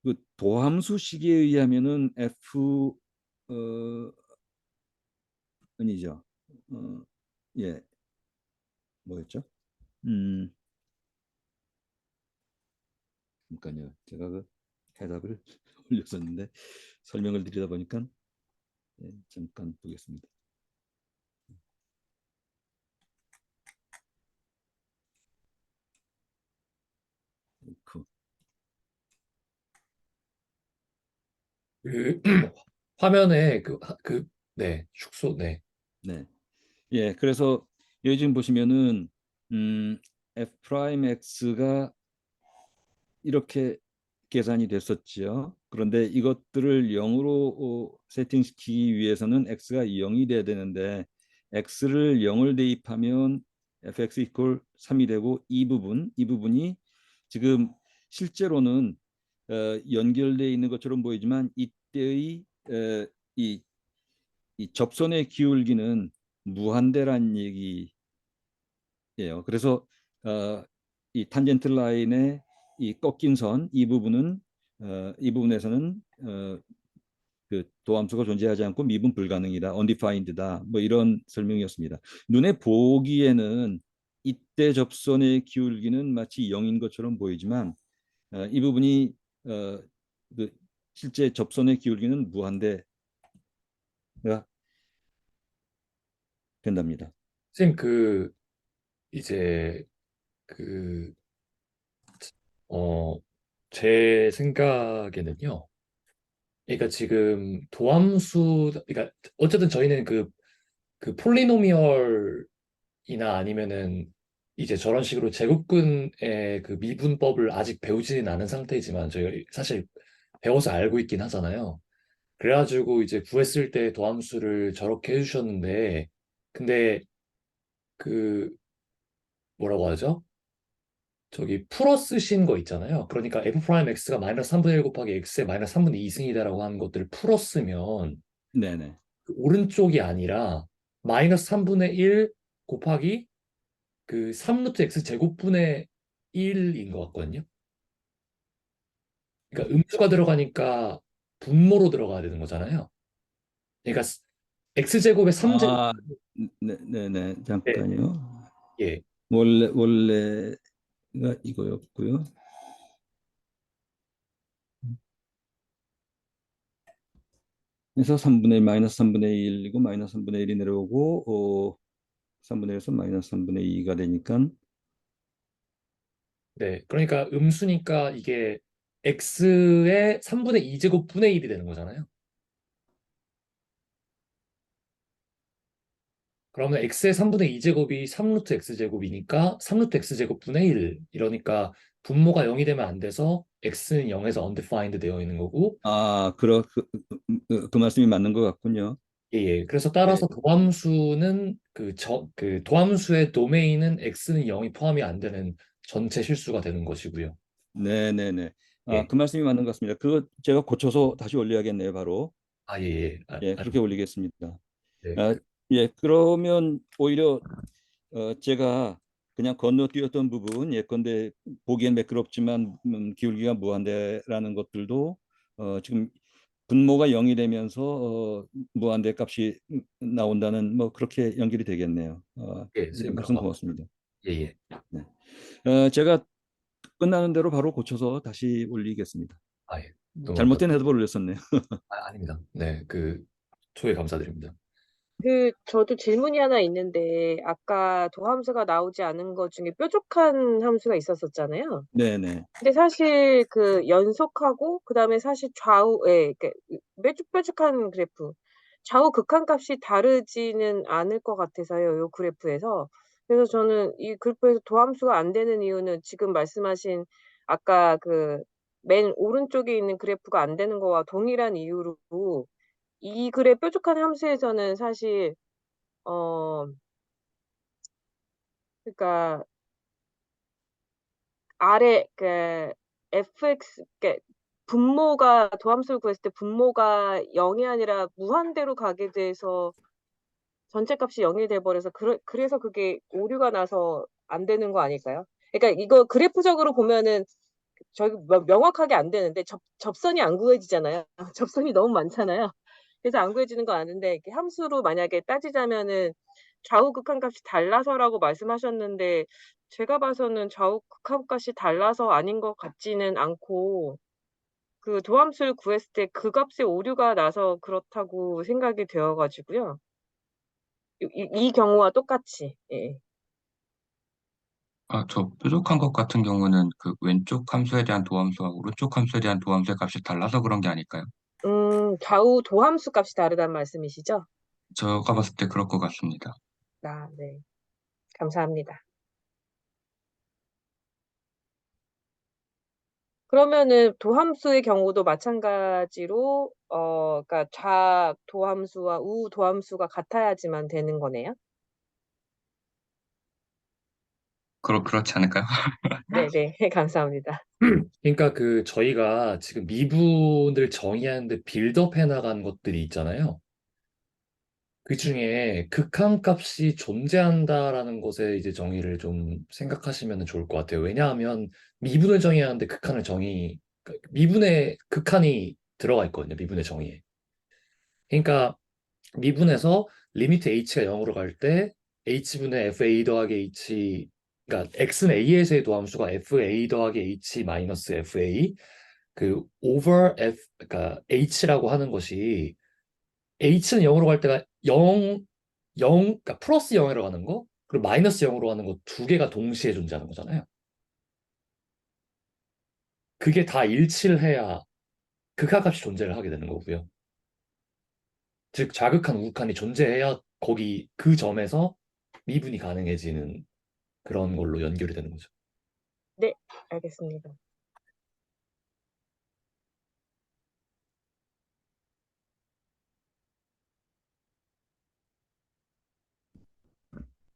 그 도함수식에 의하면은 f 아니죠. 예, 뭐였죠? 음, 잠깐요. 제가 그 해답을 올렸었는데 설명을 드리다 보니까 잠깐 보겠습니다. 그, 그 화면에 네, 축소, 네. 네. 예, 그래서 여기 지금 보시면은 f 프라임 x가 이렇게 계산이 됐었지요. 그런데 이것들을 0으로 세팅시키기 위해서는 x가 0이 돼야 되는데 x를 0을 대입하면 fx 이퀄 3이 되고 이 부분이 지금 실제로는 연결되어 있는 것처럼 보이지만 이때의 이, 이 접선의 기울기는 무한대란 얘기예요. 그래서 이 탄젠트 라인의 이 꺾인 선 이 부분은 이 부분에서는 그 도함수가 존재하지 않고 미분 불가능이다, undefined다, 뭐 이런 설명이었습니다. 눈에 보기에는 이때 접선의 기울기는 마치 0인 것처럼 보이지만 이 부분이 그 실제 접선의 기울기는 무한대가 된답니다. 선생님, 이제, 그, 어, 제 생각에는요. 그러니까 지금 그러니까 어쨌든 저희는 그 폴리노미얼이나 아니면은 이제 저런 식으로 제곱근의 그 미분법을 아직 배우지는 않은 상태이지만 저희 사실 배워서 알고 있긴 하잖아요. 그래가지고 이제 구했을 때 도함수를 저렇게 해주셨는데, 근데 그 뭐라고 하죠? 저기 풀어 쓰신 거 있잖아요. 그러니까 f 프라임 x가 마이너스 3분의 1 곱하기 x의 마이너스 3분의 2승이다라고 하는 것들을 풀어 쓰면 네네. 그 오른쪽이 아니라 마이너스 3분의 1 곱하기 그 3루트 x 제곱분의 1인 것 같거든요. 그러니까 음수가 들어가니까 분모로 들어가야 되는 거잖아요. 그러니까 x제곱의 3제곱. 아, 네네. 네, 잠깐요. 예. 원래가 이거였고요. 그래서 3분의 마이너스 3분의 1이고 마이너스 3분의 1이 내려오고 3분의 1에서 마이너스 3분의 2가 되니까 네. 그러니까 음수니까 이게 x의 3분의 2제곱분의 1이 되는 거잖아요. 그러면 x의 3분의 2제곱이 3루트 x제곱이니까 3루트 x제곱분의 1. 이러니까 분모가 0이 되면 안 돼서 x는 0에서 undefined 되어 있는 거고, 그 말씀이 맞는 것 같군요. 예, 예. 그래서 예, 따라서 도함수는 그 도함수의 도메인은 x는 0이 포함이 안 되는 전체 실수가 되는 것이고요. 네네네. 예. 그 말씀이 맞는 것 같습니다. 그거 제가 고쳐서 다시 올려야겠네요, 바로. 아, 예, 예. 예, 그렇게 올리겠습니다. 네. 아, 예, 그러면 오히려 제가 그냥 건너뛰었던 부분, 예컨대 보기엔 매끄럽지만 기울기가 무한대라는 것들도 지금 분모가 0이 되면서 무한대 값이 나온다는 뭐 그렇게 연결이 되겠네요. 예, 네, 선생님 그런 말씀 것 같습니다. 고맙습니다. 예, 예. 네. 제가 끝나는 대로 바로 고쳐서 다시 올리겠습니다. 아, 예. 너무 잘못된 감사합니다. 해석을 올렸었네요. 아닙니다. 네, 초에 감사드립니다. 저도 질문이 하나 있는데, 아까 도함수가 나오지 않은 것 중에 뾰족한 함수가 있었었잖아요. 네네. 근데 사실 그 연속하고, 그 다음에 사실 좌우에, 뾰족한 그래프, 좌우 극한값이 다르지는 않을 것 같아서요, 요 그래프에서. 그래서 저는 이 그래프에서 도함수가 안 되는 이유는 지금 말씀하신 아까 그 맨 오른쪽에 있는 그래프가 안 되는 거와 동일한 이유로 이 글의 뾰족한 함수에서는 사실 어 그러니까 아래 fx 분모가 도함수를 구했을 때 분모가 0이 아니라 무한대로 가게 돼서 전체 값이 0이 돼 버려서 그래서 그게 오류가 나서 안 되는 거 아닐까요? 그러니까 이거 그래프적으로 보면은 저기 명확하게 안 되는데 접선이 안 구해지잖아요. 접선이 너무 많잖아요. 그래서 안 구해지는 건 아는데 이렇게 함수로 만약에 따지자면은 좌우 극한값이 달라서라고 말씀하셨는데 제가 봐서는 좌우 극한값이 달라서 아닌 것 같지는 않고 그 도함수를 구했을 때 그 값에 오류가 나서 그렇다고 생각이 되어 가지고요. 이 경우와 똑같이. 예. 저 뾰족한 것 같은 경우는 그 왼쪽 함수에 대한 도함수와 오른쪽 함수에 대한 도함수의 값이 달라서 그런 게 아닐까요? 좌우 도함수 값이 다르다는 말씀이시죠? 제가 봤을 때 그럴 것 같습니다. 아, 네. 감사합니다. 그러면은 도함수의 경우도 마찬가지로 그러니까 좌 도함수와 우 도함수가 같아야지만 되는 거네요? 그렇지 않을까요? 네네. 감사합니다. 그러니까 저희가 지금 미분을 정의하는데 빌드업 해나간 것들이 있잖아요. 그 중에 극한값이 존재한다라는 것에 이제 정의를 좀 생각하시면 좋을 것 같아요. 왜냐하면 미분을 정의하는데 그러니까 미분의 극한이 들어가 있거든요. 미분의 정의에. 그러니까 미분에서 리미트 h가 0으로 갈 때 h분의 fa 더하기 h, 그러니까 x는 a에서의 도함수가 fa 더하기 h 마이너스 fa over f, 그러니까 h라고 하는 것이 h는 0으로 갈 때가 0, 그러니까 플러스 0으로 가는 거, 그리고 마이너스 0으로 가는 거 두 개가 동시에 존재하는 거잖아요. 그게 다 일치를 해야 극한값이 존재를 하게 되는 거고요. 즉 좌극한 우극한이 존재해야 거기 그 점에서 미분이 가능해지는 그런 걸로 연결이 되는 거죠. 네. 알겠습니다.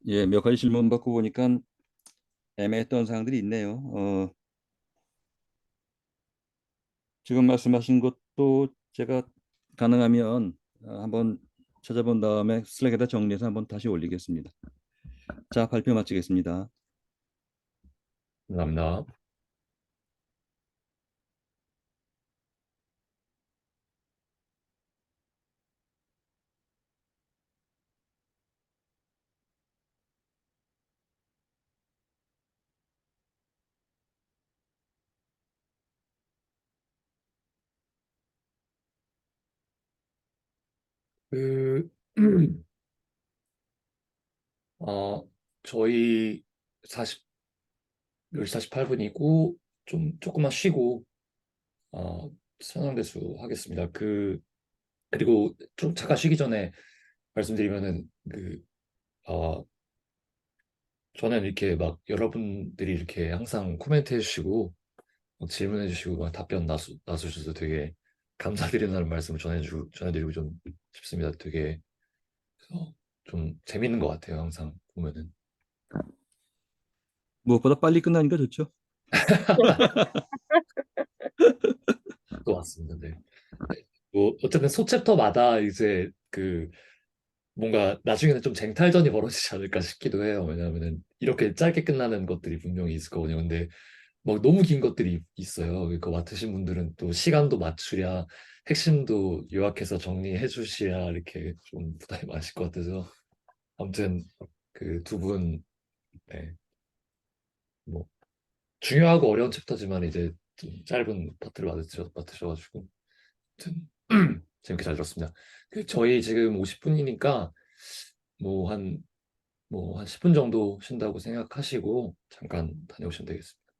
예, 몇 가지 질문 받고 보니까 애매했던 사항들이 있네요. 지금 말씀하신 것도 제가 가능하면 한번 찾아본 다음에 슬랙에다 정리해서 한번 다시 올리겠습니다. 자, 발표 마치겠습니다. 감사합니다. 그, 저희 10시 48분이고, 조금만 쉬고, 선상대수 하겠습니다. 그리고 좀 잠깐 쉬기 전에 말씀드리면은, 어, 저는 이렇게 막 여러분들이 이렇게 항상 코멘트 해주시고, 막 질문해주시고, 막 답변 나서주셔서 되게 감사드린다는 말씀을 전해드리고 좀 싶습니다. 되게, 좀 재밌는 것 같아요. 항상 보면은. 무엇보다 빨리 끝나니까 좋죠. 또 왔습니다. 네. 뭐 어쨌든 소챕터마다 이제 뭔가 나중에는 좀 쟁탈전이 벌어지지 않을까 싶기도 해요. 왜냐하면은 이렇게 짧게 끝나는 것들이 분명히 있을 거거든요. 근데 막 너무 긴 것들이 있어요. 그거 맡으신 분들은 또 시간도 맞추랴, 핵심도 요약해서 정리해 주시랴 이렇게 좀 부담이 많으실 것 같아서 아무튼 그 두 분, 네, 뭐 중요하고 어려운 챕터지만 이제 좀 짧은 파트를 맡으셔가지고 아무튼 재밌게 잘 들었습니다. 그 저희 지금 50분이니까 뭐 한 뭐 한 10분 정도 쉰다고 생각하시고 잠깐 다녀오시면 되겠습니다.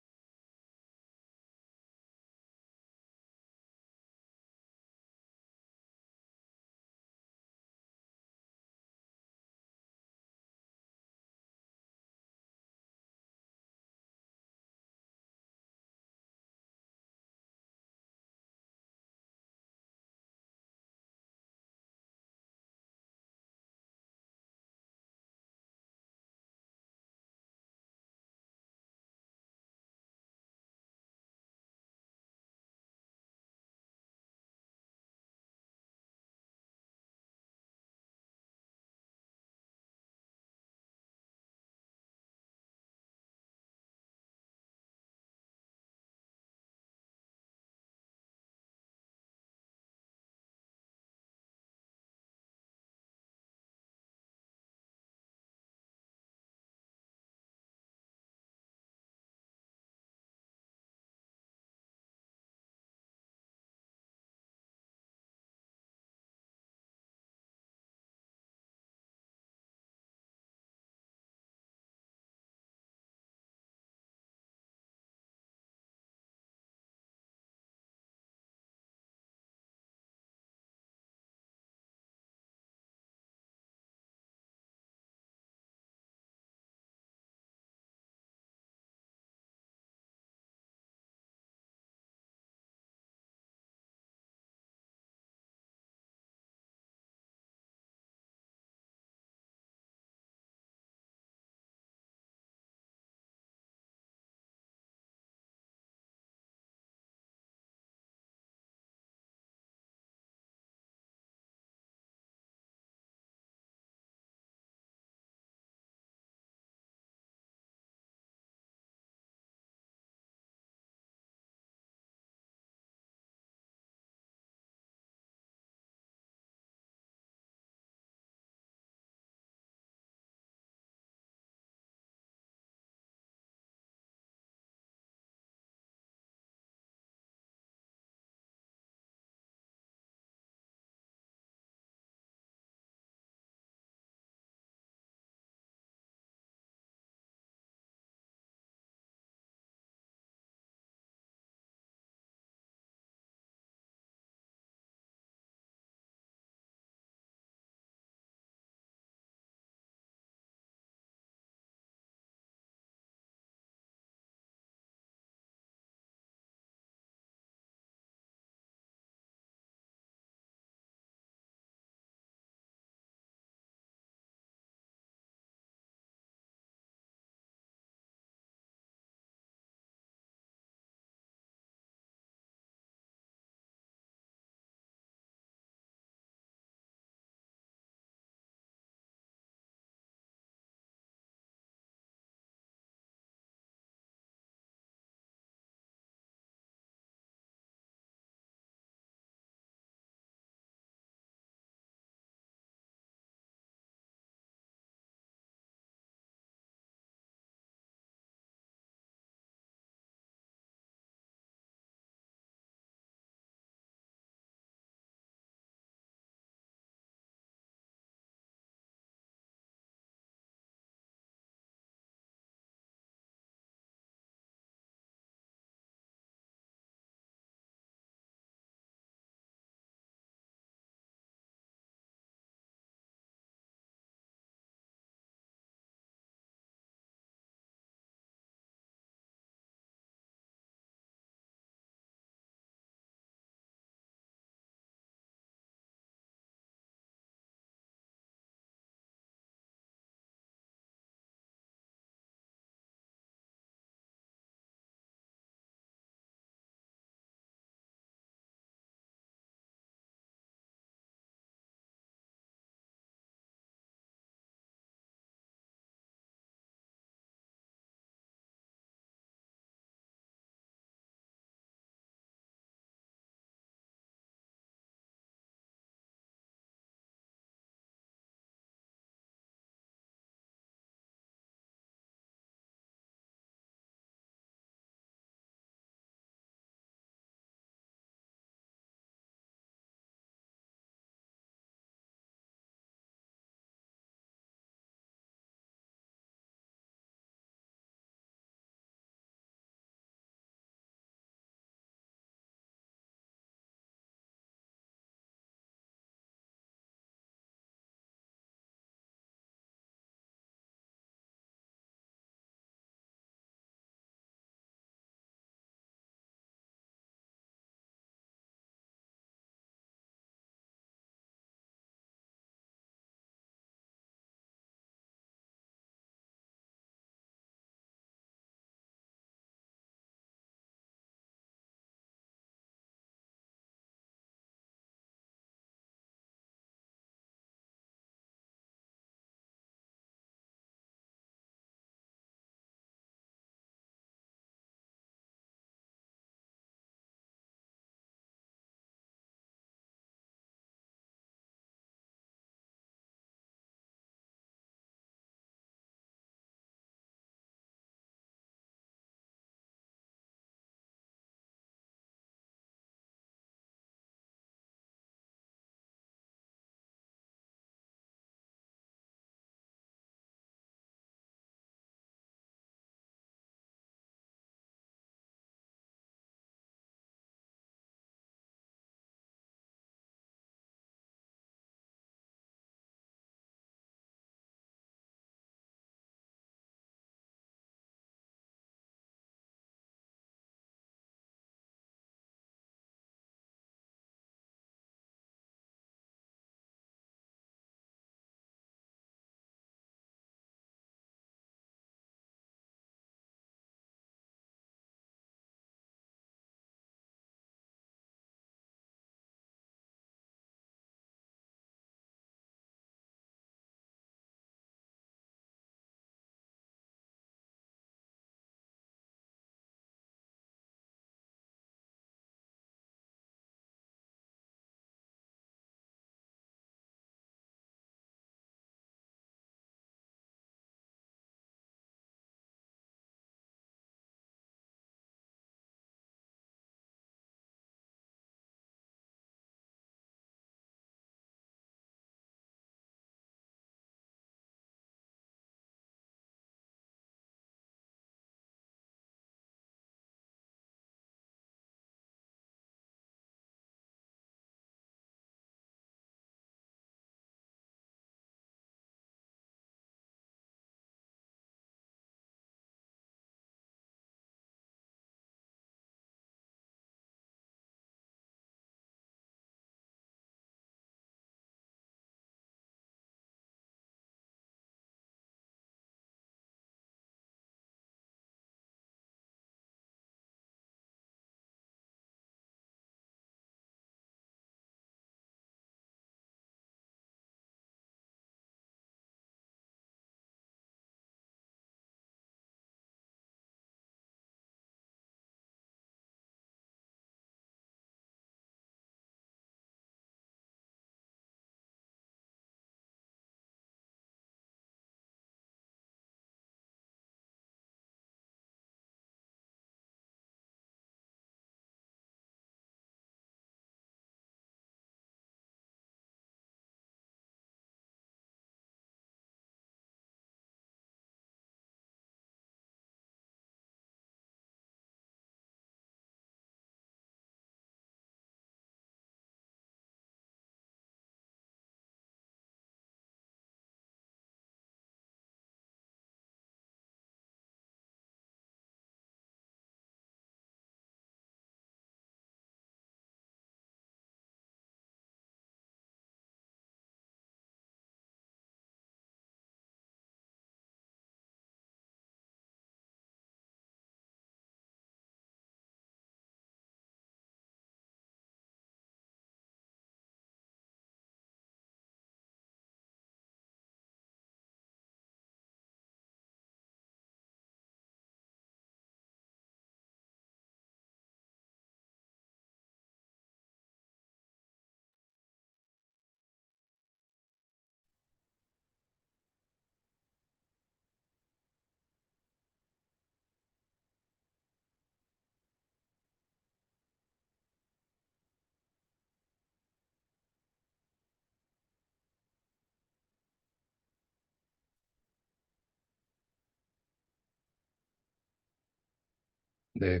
네,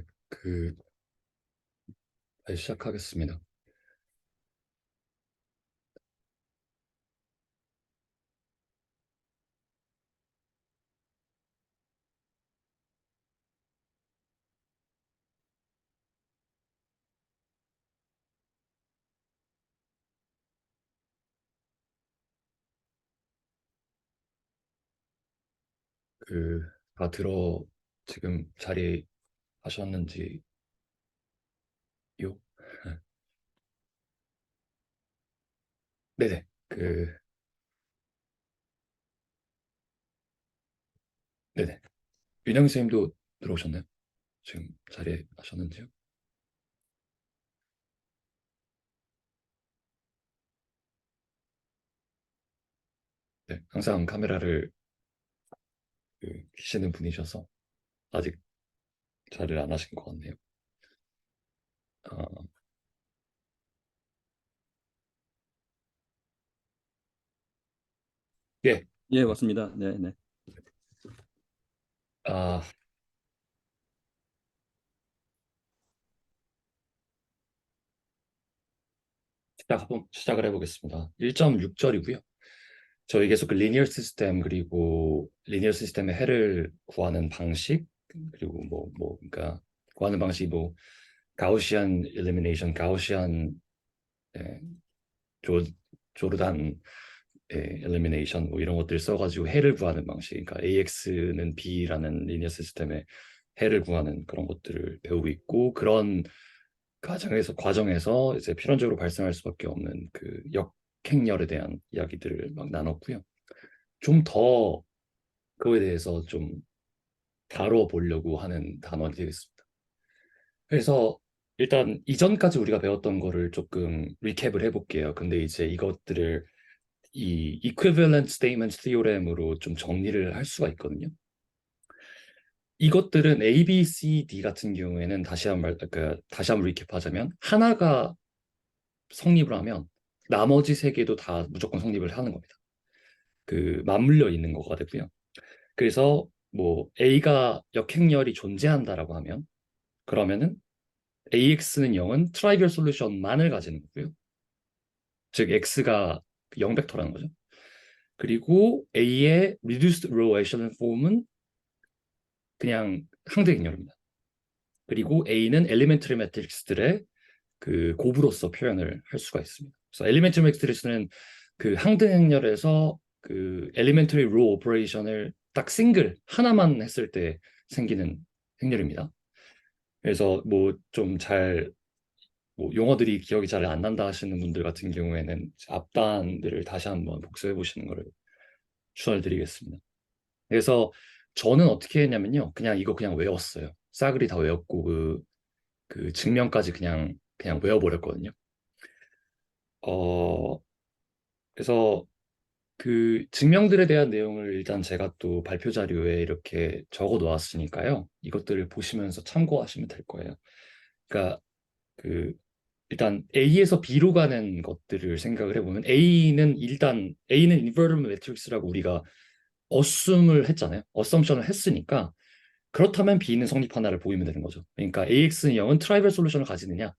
다시 시작하겠습니다. 다 지금 자리 하셨는지요? 네네, 네네. 윤영 선생님도 들어오셨나요? 지금 자리 하셨는지요? 네, 항상 카메라를 키시는 분이셔서 아직 자리를 안 하신 것 같네요. 아, 예, 예, 맞습니다. 네, 네. 아, 시작을 해보겠습니다. 1.6절이고요. 저희 계속 리니어 시스템 그리고 리니어 시스템의 해를 구하는 방식 그리고 그러니까 구하는 방식이 가우시안 일리미네이션, 가우시안 예, 조 조르단 엘리미네이션 이런 것들 써가지고 해를 구하는 방식, 그러니까 AX는 B라는 리니어 시스템의 해를 구하는 그런 것들을 배우고 있고 그런 과정에서 이제 필연적으로 발생할 수밖에 없는 역행렬에 대한 이야기들을 막 나눴고요. 좀 더 그거에 대해서 좀 다뤄보려고 하는 단원이 되겠습니다. 그래서 일단 이전까지 우리가 배웠던 거를 조금 리캡을 해볼게요. 근데 이제 이것들을 이 equivalent statement theorem으로 좀 정리를 할 수가 있거든요. 이것들은 A, B, C, D 같은 경우에는 다시 한번 리캡하자면 하나가 성립을 하면 나머지 세 개도 다 무조건 성립을 하는 겁니다. 맞물려 있는 거가 되고요. 그래서 A가 역행렬이 존재한다라고 하면 그러면은 AX는 0은 트라이비얼 솔루션만을 가지는 거고요. 즉 X가 0벡터라는 거죠. 그리고 A의 reduced row echelon form은 그냥 항등행렬입니다. 그리고 A는 엘리멘터리 매트릭스들의 곱으로서 표현을 할 수가 있습니다. 그래서 엘리멘터리 매트릭스는 항등행렬에서 엘리멘터리 로우 오퍼레이션을 딱 싱글 하나만 했을 때 생기는 행렬입니다. 그래서 용어들이 기억이 잘 안 난다 하시는 분들 같은 경우에는 앞단들을 다시 한번 복습해 보시는 것을 추천을 드리겠습니다. 그래서 저는 어떻게 했냐면요. 이거 그냥 외웠어요. 싸그리 다 외웠고 증명까지 그냥 외워버렸거든요. 어, 그래서 증명들에 대한 내용을 일단 제가 또 발표 자료에 이렇게 적어 놓았으니까요. 이것들을 보시면서 참고하시면 될 거예요. 그러니까 일단 A에서 B로 가는 것들을 생각을 해보면 A는 인버티블 매트릭스라고 우리가 어썸을 했잖아요. 어썸션을 했으니까 그렇다면 B는 성립 하나를 보이면 되는 거죠. 그러니까 AX는 0은 트라이벌 솔루션을 가지느냐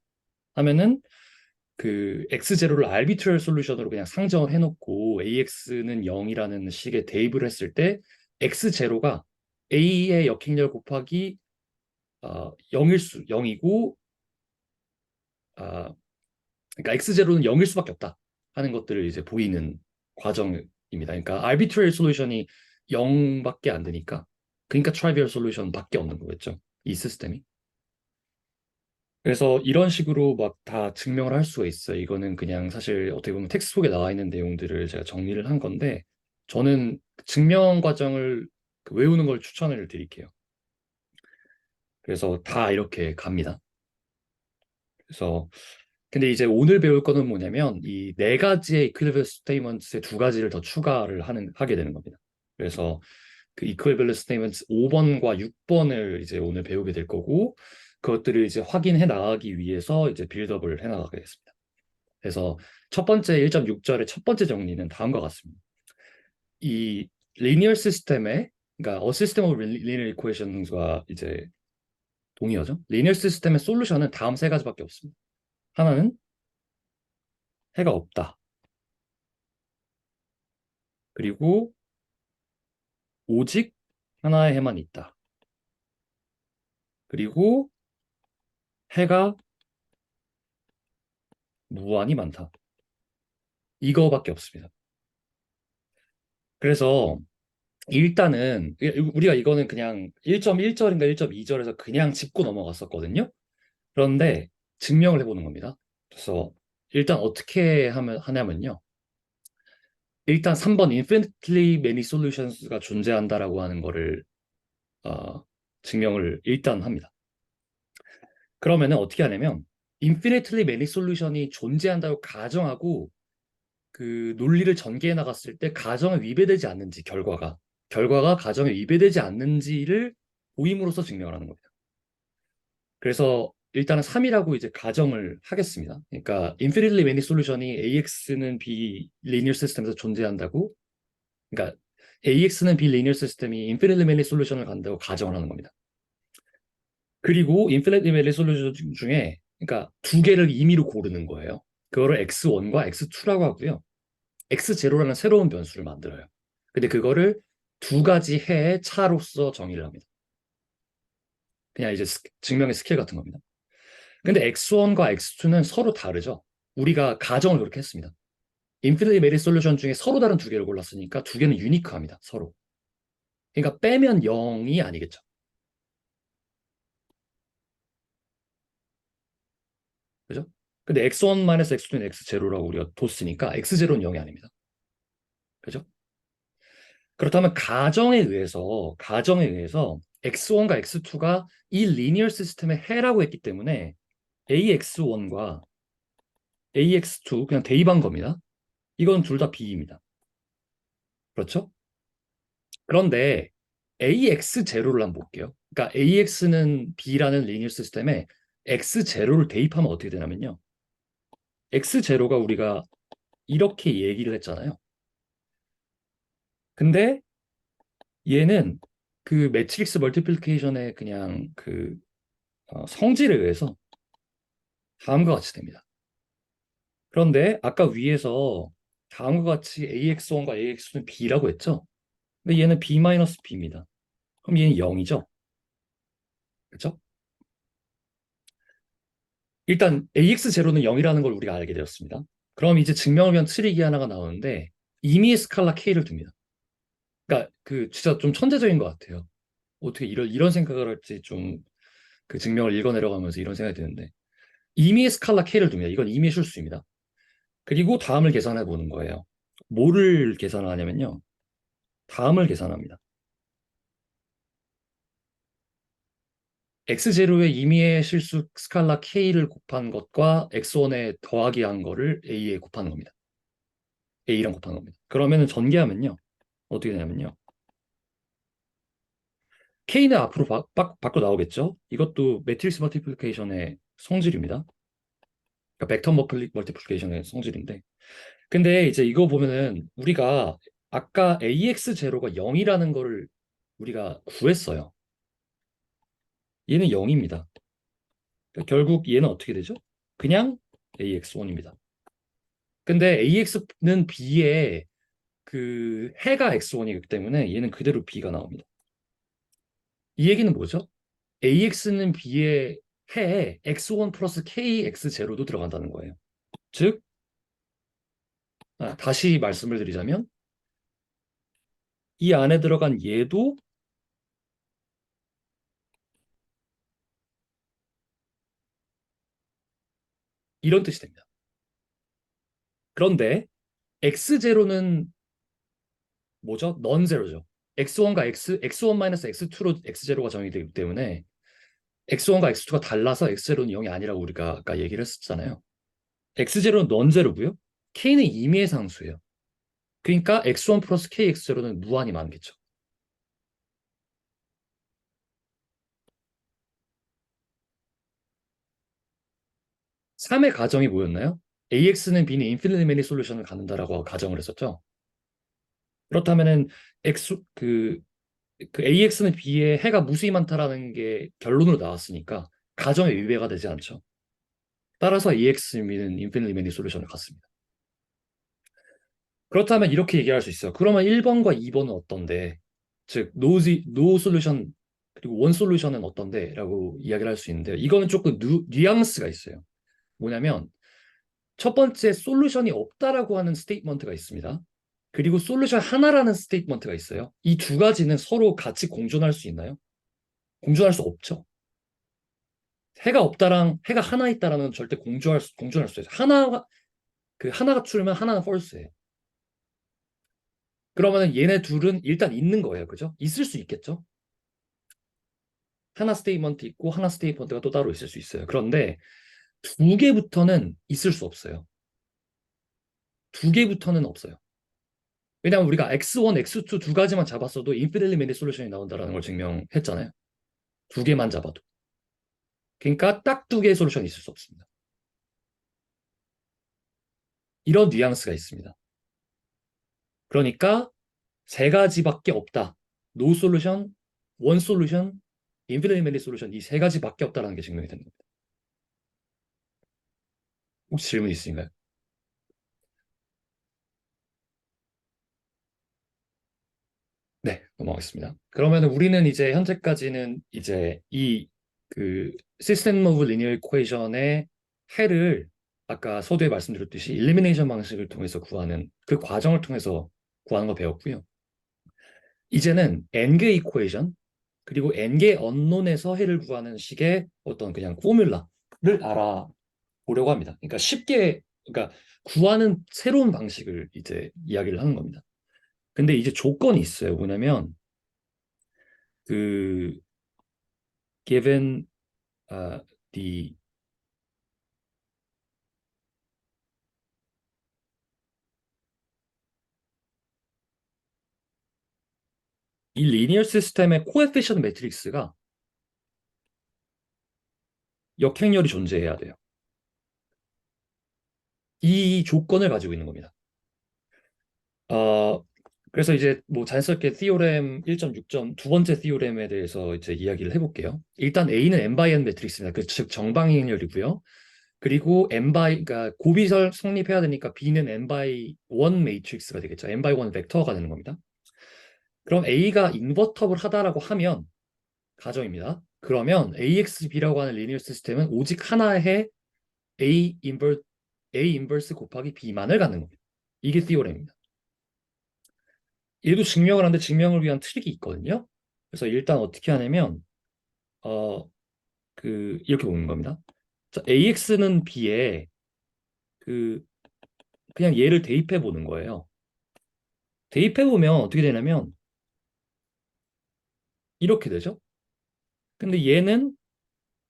하면은 X0를 arbitrary 솔루션으로 그냥 상정을 해놓고 AX는 0이라는 식의 대입을 했을 때 X0가 A의 역행렬 곱하기 0이고 그러니까 X0는 0일 수밖에 없다 하는 것들을 이제 보이는 과정입니다. 그러니까 arbitrary 솔루션이 0밖에 안 되니까 그러니까 trivial 솔루션밖에 없는 거겠죠. 이 시스템이. 그래서 이런 식으로 막 다 증명을 할 수가 있어요. 이거는 그냥 사실 어떻게 보면 텍스트북에 나와 있는 내용들을 제가 정리를 한 건데 저는 증명 과정을 외우는 걸 추천을 드릴게요. 그래서 다 이렇게 갑니다. 그래서 근데 이제 오늘 배울 거는 뭐냐면 이 네 가지의 equivalent statements의 두 가지를 더 추가를 하게 되는 겁니다. 그래서 equivalent statements 5번과 6번을 이제 오늘 배우게 될 거고 그것들을 이제 확인해 나가기 위해서 이제 빌드업을 해 나가겠습니다. 그래서 첫 번째 1.6절의 첫 번째 정리는 다음과 같습니다. 이 linear system의 그러니까 a system of linear equations가 이제 동의어죠. 리니어 시스템의 솔루션은 다음 세 가지밖에 없습니다. 하나는 해가 없다. 그리고 오직 하나의 해만 있다. 그리고 해가 무한히 많다. 이거밖에 없습니다. 그래서 일단은 우리가 이거는 그냥 1.1절인가 1.2절에서 그냥 짚고 넘어갔었거든요. 그런데 증명을 해보는 겁니다. 그래서 일단 어떻게 하냐면요. 일단 3번 infinitely many solutions가 존재한다라고 하는 거를 증명을 일단 합니다. 그러면은 어떻게 하냐면 infinitely many solution이 존재한다고 가정하고 그 논리를 전개해 나갔을 때 가정에 위배되지 않는지 결과가 가정에 위배되지 않는지를 보임으로써 증명을 하는 겁니다. 그래서 일단은 3이라고 이제 가정을 하겠습니다. 그러니까 infinitely many solution이 AX는 비리니어 시스템에서 존재한다고, 그러니까 AX는 비리니어 시스템이 infinitely many solution을 간다고 가정을 하는 겁니다. 그리고 infinitely many solution 중에 그러니까 두 개를 임의로 고르는 거예요. 그거를 X1과 X2라고 하고요. X0라는 새로운 변수를 만들어요. 근데 그거를 두 가지 해의 차로서 정의를 합니다. 그냥 이제 증명의 스케일 같은 겁니다. 근데 X1과 X2는 서로 다르죠. 우리가 가정을 그렇게 했습니다. 인피니티 메리 솔루션 중에 서로 다른 두 개를 골랐으니까 두 개는 유니크합니다. 서로. 그러니까 빼면 0이 아니겠죠. 그죠? 근데 X1-X2는 X0라고 우리가 뒀으니까 X0는 0이 아닙니다. 그죠? 그렇다면 가정에 의해서 X1과 X2가 이 리니어 시스템의 해라고 했기 때문에 AX1과 AX2 그냥 대입한 겁니다. 이건 둘 다 B입니다. 그렇죠? 그런데 AX0를 한번 볼게요. 그러니까 AX는 B라는 리니어 시스템에 X0를 대입하면 어떻게 되냐면요. X0가 우리가 이렇게 얘기를 했잖아요. 근데 얘는 그 매트릭스 멀티플리케이션의 그냥 그 성질에 의해서 다음과 같이 됩니다. 그런데 아까 위에서 다음과 같이 AX1과 AX2는 B라고 했죠? 근데 얘는 B-B입니다. 그럼 얘는 0이죠? 그렇죠? 일단 AX0는 0이라는 걸 우리가 알게 되었습니다. 그럼 이제 증명을 위한 트릭이 하나가 나오는데 임의의 스칼라 K를 둡니다. 그러니까 그 진짜 좀 천재적인 것 같아요. 어떻게 이런 생각을 할지 좀 그 증명을 읽어내려가면서 이런 생각이 드는데 임의의 스칼라 K를 둡니다. 이건 임의의 실수입니다. 그리고 다음을 계산해 보는 거예요. 뭐를 계산하냐면요. 다음을 계산합니다. X0의 임의의 실수 스칼라 K를 곱한 것과 X1에 더하기 한 거를 A에 곱하는 겁니다. A랑 곱하는 겁니다. 그러면은 전개하면요. 어떻게 되냐면요. K는 앞으로 밖으로 나오겠죠? 이것도 매트릭스 멀티플리케이션의 성질입니다. 그러니까 벡터 멀티플리케이션의 성질인데. 근데 이제 이거 보면은 우리가 아까 AX0가 0이라는 거를 우리가 구했어요. 얘는 0입니다. 그러니까 결국 얘는 어떻게 되죠? 그냥 AX1입니다. 근데 AX는 B에 그 해가 X1이기 때문에 얘는 그대로 B가 나옵니다. 이 얘기는 뭐죠? AX는 B의 해에 X1 플러스 KX0도 들어간다는 거예요. 즉, 다시 말씀을 드리자면 이 안에 들어간 얘도 이런 뜻이 됩니다. 그런데 X0는 뭐죠? 넌제로죠. X1과 X1-X2로 X0가 정의되기 때문에 X1과 X2가 달라서 X0는 0이 아니라고 우리가 아까 얘기를 했었잖아요. X0는 넌제로고요. K는 임의의 상수예요. 그러니까 X1 플러스 KX0는 무한히 많겠죠. 3의 가정이 뭐였나요? AX는 B는 인피니트 매니 솔루션을 갖는다라고 가정을 했었죠. 그렇다면은 X 그 AX는 B에 해가 무수히 많다라는 게 결론으로 나왔으니까 가정의 위배가 되지 않죠. 따라서 AX는 인피니트리 매니 솔루션을 갖습니다. 그렇다면 이렇게 얘기할 수 있어요. 그러면 1번과 2번은 어떤데? 즉, 노 솔루션 그리고 원 솔루션은 어떤데? 라고 이야기를 할 수 있는데 이거는 조금 뉘앙스가 있어요. 뭐냐면 첫 번째 솔루션이 없다라고 하는 스테이트먼트가 있습니다. 그리고 솔루션 하나라는 스테이트먼트가 있어요. 이 두 가지는 서로 같이 공존할 수 있나요? 공존할 수 없죠. 해가 없다랑 해가 하나 있다라는 건 절대 공존할 수 있어요. 하나가 트루면 하나는 펄스예요. 그러면 얘네 둘은 일단 있는 거예요. 그죠? 있을 수 있겠죠? 하나 스테이트먼트 있고 하나 스테이트먼트가 또 따로 있을 수 있어요. 그런데 두 개부터는 있을 수 없어요. 두 개부터는 없어요. 왜냐하면 우리가 X1, X2 두 가지만 잡았어도 인피니트리 매니 솔루션이 나온다는 걸 증명했잖아요. 두 개만 잡아도. 그러니까 딱 두 개의 솔루션이 있을 수 없습니다. 이런 뉘앙스가 있습니다. 그러니까 세 가지밖에 없다. 노 솔루션, 원 솔루션, 인피니트 매니 솔루션 이 세 가지밖에 없다는 게 증명이 되는 겁니다. 혹시 질문 있으신가요? 네, 넘어가겠습니다. 그러면 우리는 이제 현재까지는 이제 이 그 시스템 오브 리니어 이퀘이션의 해를 아까 서두에 말씀드렸듯이 일리미네이션 방식을 통해서 구하는 그 과정을 통해서 구하는 거 배웠고요. 이제는 n개 이퀘이션 그리고 n개 언론에서 해를 구하는 식의 어떤 그냥 포뮬라를 알아보려고 합니다. 그러니까 그러니까 구하는 새로운 방식을 이제 이야기를 하는 겁니다. 근데 이제 조건이 있어요. 뭐냐면 그 given the 이 리니어 시스템의 코에피션트 매트릭스가 역행렬이 존재해야 돼요. 이 조건을 가지고 있는 겁니다. 그래서 이제 뭐 자연스럽게 티오렘 1.6점 두 번째 티오렘에 대해서 이제 이야기를 해볼게요. 일단 A는 n by n 매트릭스입니다. 즉 정방향렬이고요. 그리고 그러니까 고비설 성립해야 되니까 B는 n by 1 매트릭스가 되겠죠. n by 1 벡터가 되는 겁니다. 그럼 A가 인버터블 하다라고 하면 가정입니다. 그러면 AXB라고 하는 리니어 시스템은 오직 하나의 A 인버스 곱하기 B만을 갖는 겁니다. 이게 티오렘입니다. 얘도 증명을 하는데 증명을 위한 트릭이 있거든요. 그래서 일단 어떻게 하냐면 이렇게 보는 겁니다. 자, AX는 B에 그냥 얘를 대입해 보는 거예요. 대입해 보면 어떻게 되냐면 이렇게 되죠. 근데 얘는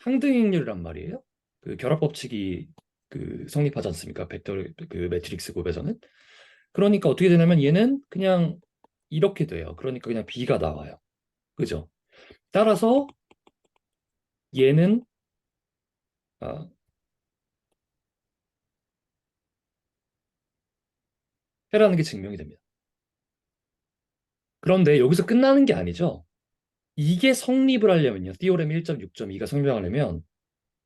항등행렬이란 말이에요. 그 결합 법칙이 성립하지 않습니까? 벡터 그 매트릭스 곱에서는. 그러니까 어떻게 되냐면 얘는 그냥 이렇게 돼요. 그러니까 그냥 B가 나와요. 그죠? 따라서 얘는 아, 해라는 게 증명이 됩니다. 그런데 여기서 끝나는 게 아니죠. 이게 성립을 하려면요. 티오렘 1.6.2가 성립하려면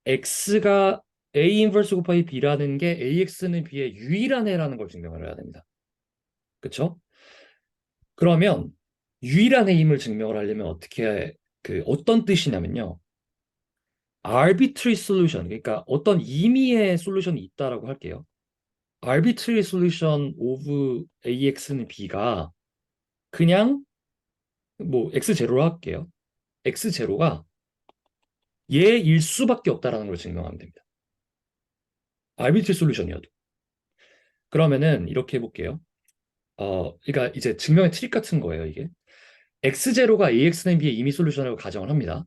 X가 A 인버스 곱하기 B라는 게 AX는 B의 유일한 해라는 걸 증명을 해야 됩니다. 그렇죠? 그러면 유일한 해임을 증명을 하려면 어떤 뜻이냐면요. arbitrary solution, 그러니까 어떤 임의의 솔루션이 있다라고 할게요. arbitrary solution of AX는 B가 그냥 뭐 X0로 할게요. X0가 얘일 수밖에 없다라는 걸 증명하면 됩니다. arbitrary solution이어도. 그러면은 이렇게 해볼게요. 그러니까 이제 증명의 트릭 같은 거예요, 이게. X0가 AX는 B의 임의 솔루션이라고 가정을 합니다.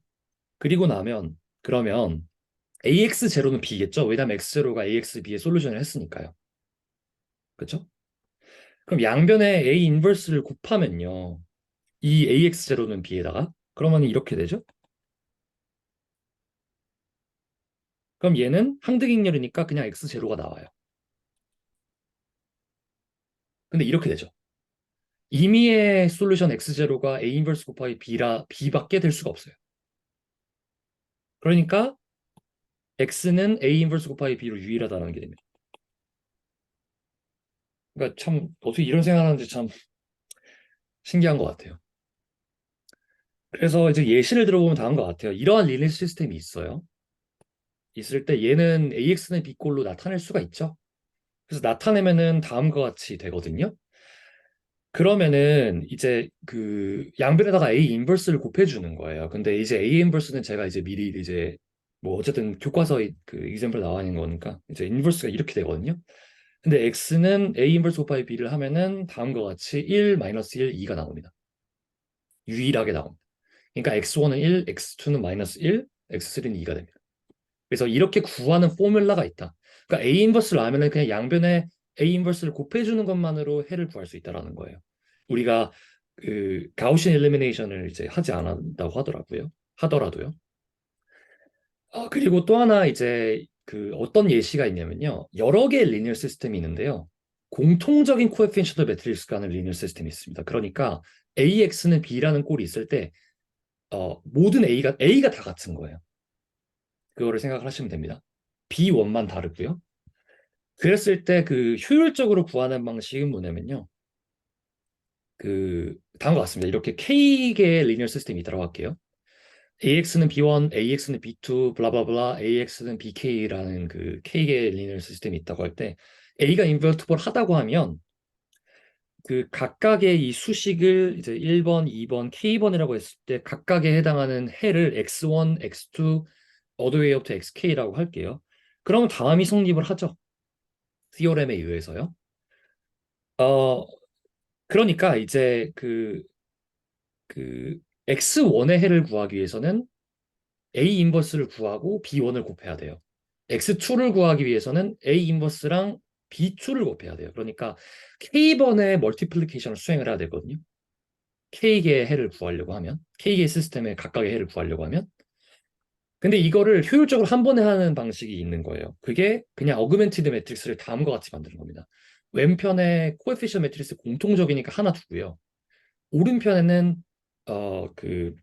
그러면 AX0는 B겠죠? 왜냐면 X0가 AXB의 솔루션을 했으니까요. 그렇죠? 그럼 양변에 A 인버스를 곱하면요. 이 AX0는 B에다가 그러면 이렇게 되죠? 그럼 얘는 항등행렬이니까 그냥 X0가 나와요. 근데 이렇게 되죠. 임의의 솔루션 x0가 A 인버스 곱하기 B밖에 될 수가 없어요. 그러니까 x는 A 인버스 곱하기 B로 유일하다는 게 됩니다. 그러니까 참 어떻게 이런 생각하는지 참 신기한 것 같아요. 그래서 이제 예시를 들어보면 다음과 같아요. 이러한 리니어 시스템이 있어요. 있을 때 얘는 AX는 B꼴로 나타낼 수가 있죠. 그래서 나타내면은 다음과 같이 되거든요. 그러면은 이제 그 양변에다가 A 인버스를 곱해주는 거예요. 근데 이제 A 인버스는 제가 이제 미리 이제 뭐 어쨌든 교과서에 그 example 나와 있는 거니까 이제 인버스가 이렇게 되거든요. 근데 X는 A 인버스 곱하기 B를 하면은 다음과 같이 1, 마이너스 1, 2가 나옵니다. 유일하게 나옵니다. 그러니까 X1은 1, X2는 마이너스 1, X3는 2가 됩니다. 그래서 이렇게 구하는 포뮬라가 있다. 그러니까 A 인버스를 알면은 그냥 양변에 A 인버스를 곱해주는 것만으로 해를 구할 수 있다라는 거예요. 우리가 그 가우시안 일리미네이션을 이제 하지 않았다고 하더라도요. 그리고 또 하나 이제 그 어떤 예시가 있냐면요. 여러 개의 리니어 시스템이 있는데요. 공통적인 코에피션트 매트릭스가 하는 리니어 시스템이 있습니다. 그러니까 AX는 B라는 꼴이 있을 때 모든 A가 다 같은 거예요. 그거를 생각을 하시면 됩니다. B1만 다르고요. 그랬을 때 그 효율적으로 구하는 방식은 뭐냐면요. 그 다음과 같습니다. 이렇게 K개의 리니어 시스템이 있다고 할게요. AX는 B1, AX는 B2, 블라블라블라, AX는 BK라는 그 K개의 리니어 시스템이 있다고 할 때 A가 인버티블 하다고 하면 그 각각의 이 수식을 이제 1번, 2번, K번이라고 했을 때 각각에 해당하는 해를 X1, X2, all the way up to XK라고 할게요. 그러면 다음이 성립을 하죠. 티오렘에 의해서요. 어, 그러니까 이제 그 X1의 해를 구하기 위해서는 A 인버스를 구하고 B1을 곱해야 돼요. X2를 구하기 위해서는 A 인버스랑 B2를 곱해야 돼요. 그러니까 K번의 멀티플리케이션을 수행을 해야 되거든요. K개의 해를 구하려고 하면, K개 시스템의 각각의 해를 구하려고 하면. 근데 이거를 효율적으로 한 번에 하는 방식이 있는 거예요. 그게 그냥 어그멘티드 매트릭스를 다음과 같이 만드는 겁니다. 왼편에 코에피션 매트릭스 공통적이니까 하나 두고요. 오른편에는 그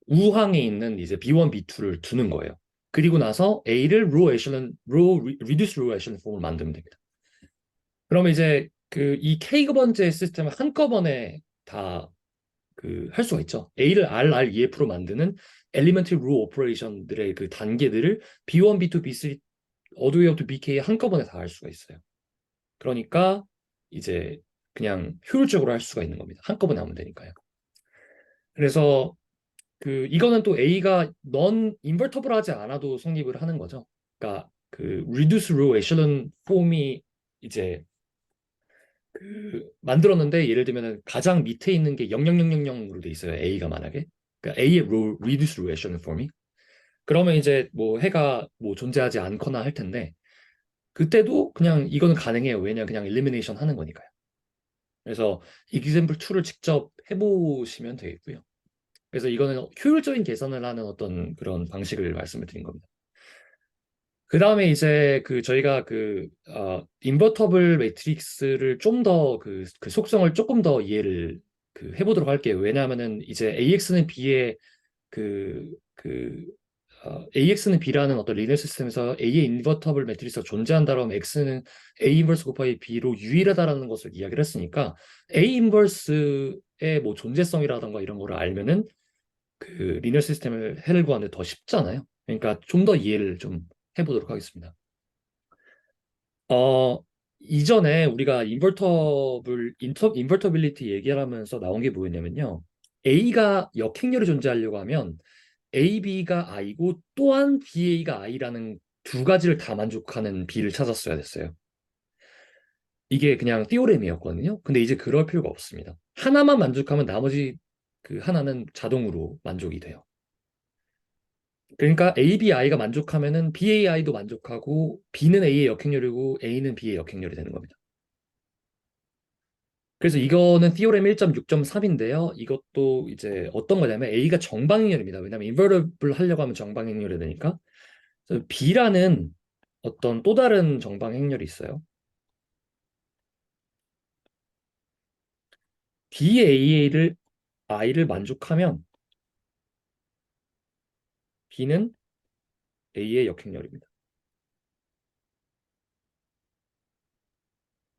우항에 있는 이제 B1, B2를 두는 거예요. 그리고 나서 A를 리듀스 로우 에셜런 폼을 만들면 됩니다. 그러면 이제 그 이 K번째 시스템을 한꺼번에 다 할 수가 있죠. A를 RREF로 만드는 엘리멘트 로 오퍼레이션들의 그 단계들을 B1, B2, B3, 어드웨어 to BK 한꺼번에 다 할 수가 있어요. 그러니까 이제 그냥 효율적으로 할 수가 있는 겁니다. 한꺼번에 하면 되니까요. 그래서 그 이거는 또 A가 넌 인버터블하지 않아도 성립을 하는 거죠. 그러니까 그 reduce row echelon 폼이 이제 만들었는데 예를 들면 가장 밑에 있는 게 00000으로 돼 있어요. A가 만약에. 그러니까 A의 reduce row echelon 폼이. 그러면 이제 뭐 해가 뭐 존재하지 않거나 할 텐데 그때도 그냥 이거는 가능해요. 왜냐 그냥 elimination 하는 거니까요. 그래서 example 2를 직접 해보시면 되겠고요. 그래서 이거는 효율적인 계산을 하는 어떤 그런 방식을 말씀을 드린 겁니다. 그 다음에 이제 그 저희가 인버터블 매트릭스를 좀 더 그 속성을 조금 더 이해를 해보도록 할게요. 왜냐하면은 이제 AX는 B라는 어떤 리니어 시스템에서 A의 인버터블 매트릭스가 존재한다라면 X는 A 인버스 곱하기 B로 유일하다라는 것을 이야기를 했으니까 A 인버스의 뭐 존재성이라던가 이런 거를 알면은 그 리니어 시스템을 해를 구하는 데 더 쉽잖아요. 그러니까 좀 더 이해를 좀 해보도록 하겠습니다. 이전에 우리가 인버터빌리티 얘기를 하면서 나온 게 뭐였냐면요. A가 역행렬이 존재하려고 하면 A, B가 I고 또한 BA가 I라는 두 가지를 다 만족하는 B를 찾았어야 됐어요. 이게 그냥 띠오렘이었거든요. 근데 이제 그럴 필요가 없습니다. 하나만 만족하면 나머지 그 하나는 자동으로 만족이 돼요. 그러니까 A, B, I가 만족하면은 B, A, I도 만족하고 B는 A의 역행렬이고 A는 B의 역행렬이 되는 겁니다. 그래서 이거는 티오렘 1.6.3인데요. 이것도 이제 어떤 거냐면 A가 정방행렬입니다. 왜냐하면 인버터블 하려고 하면 정방행렬이 되니까. 그래서 B라는 어떤 또 다른 정방행렬이 있어요. DAA를 I를 만족하면 B는 A의 역행렬입니다.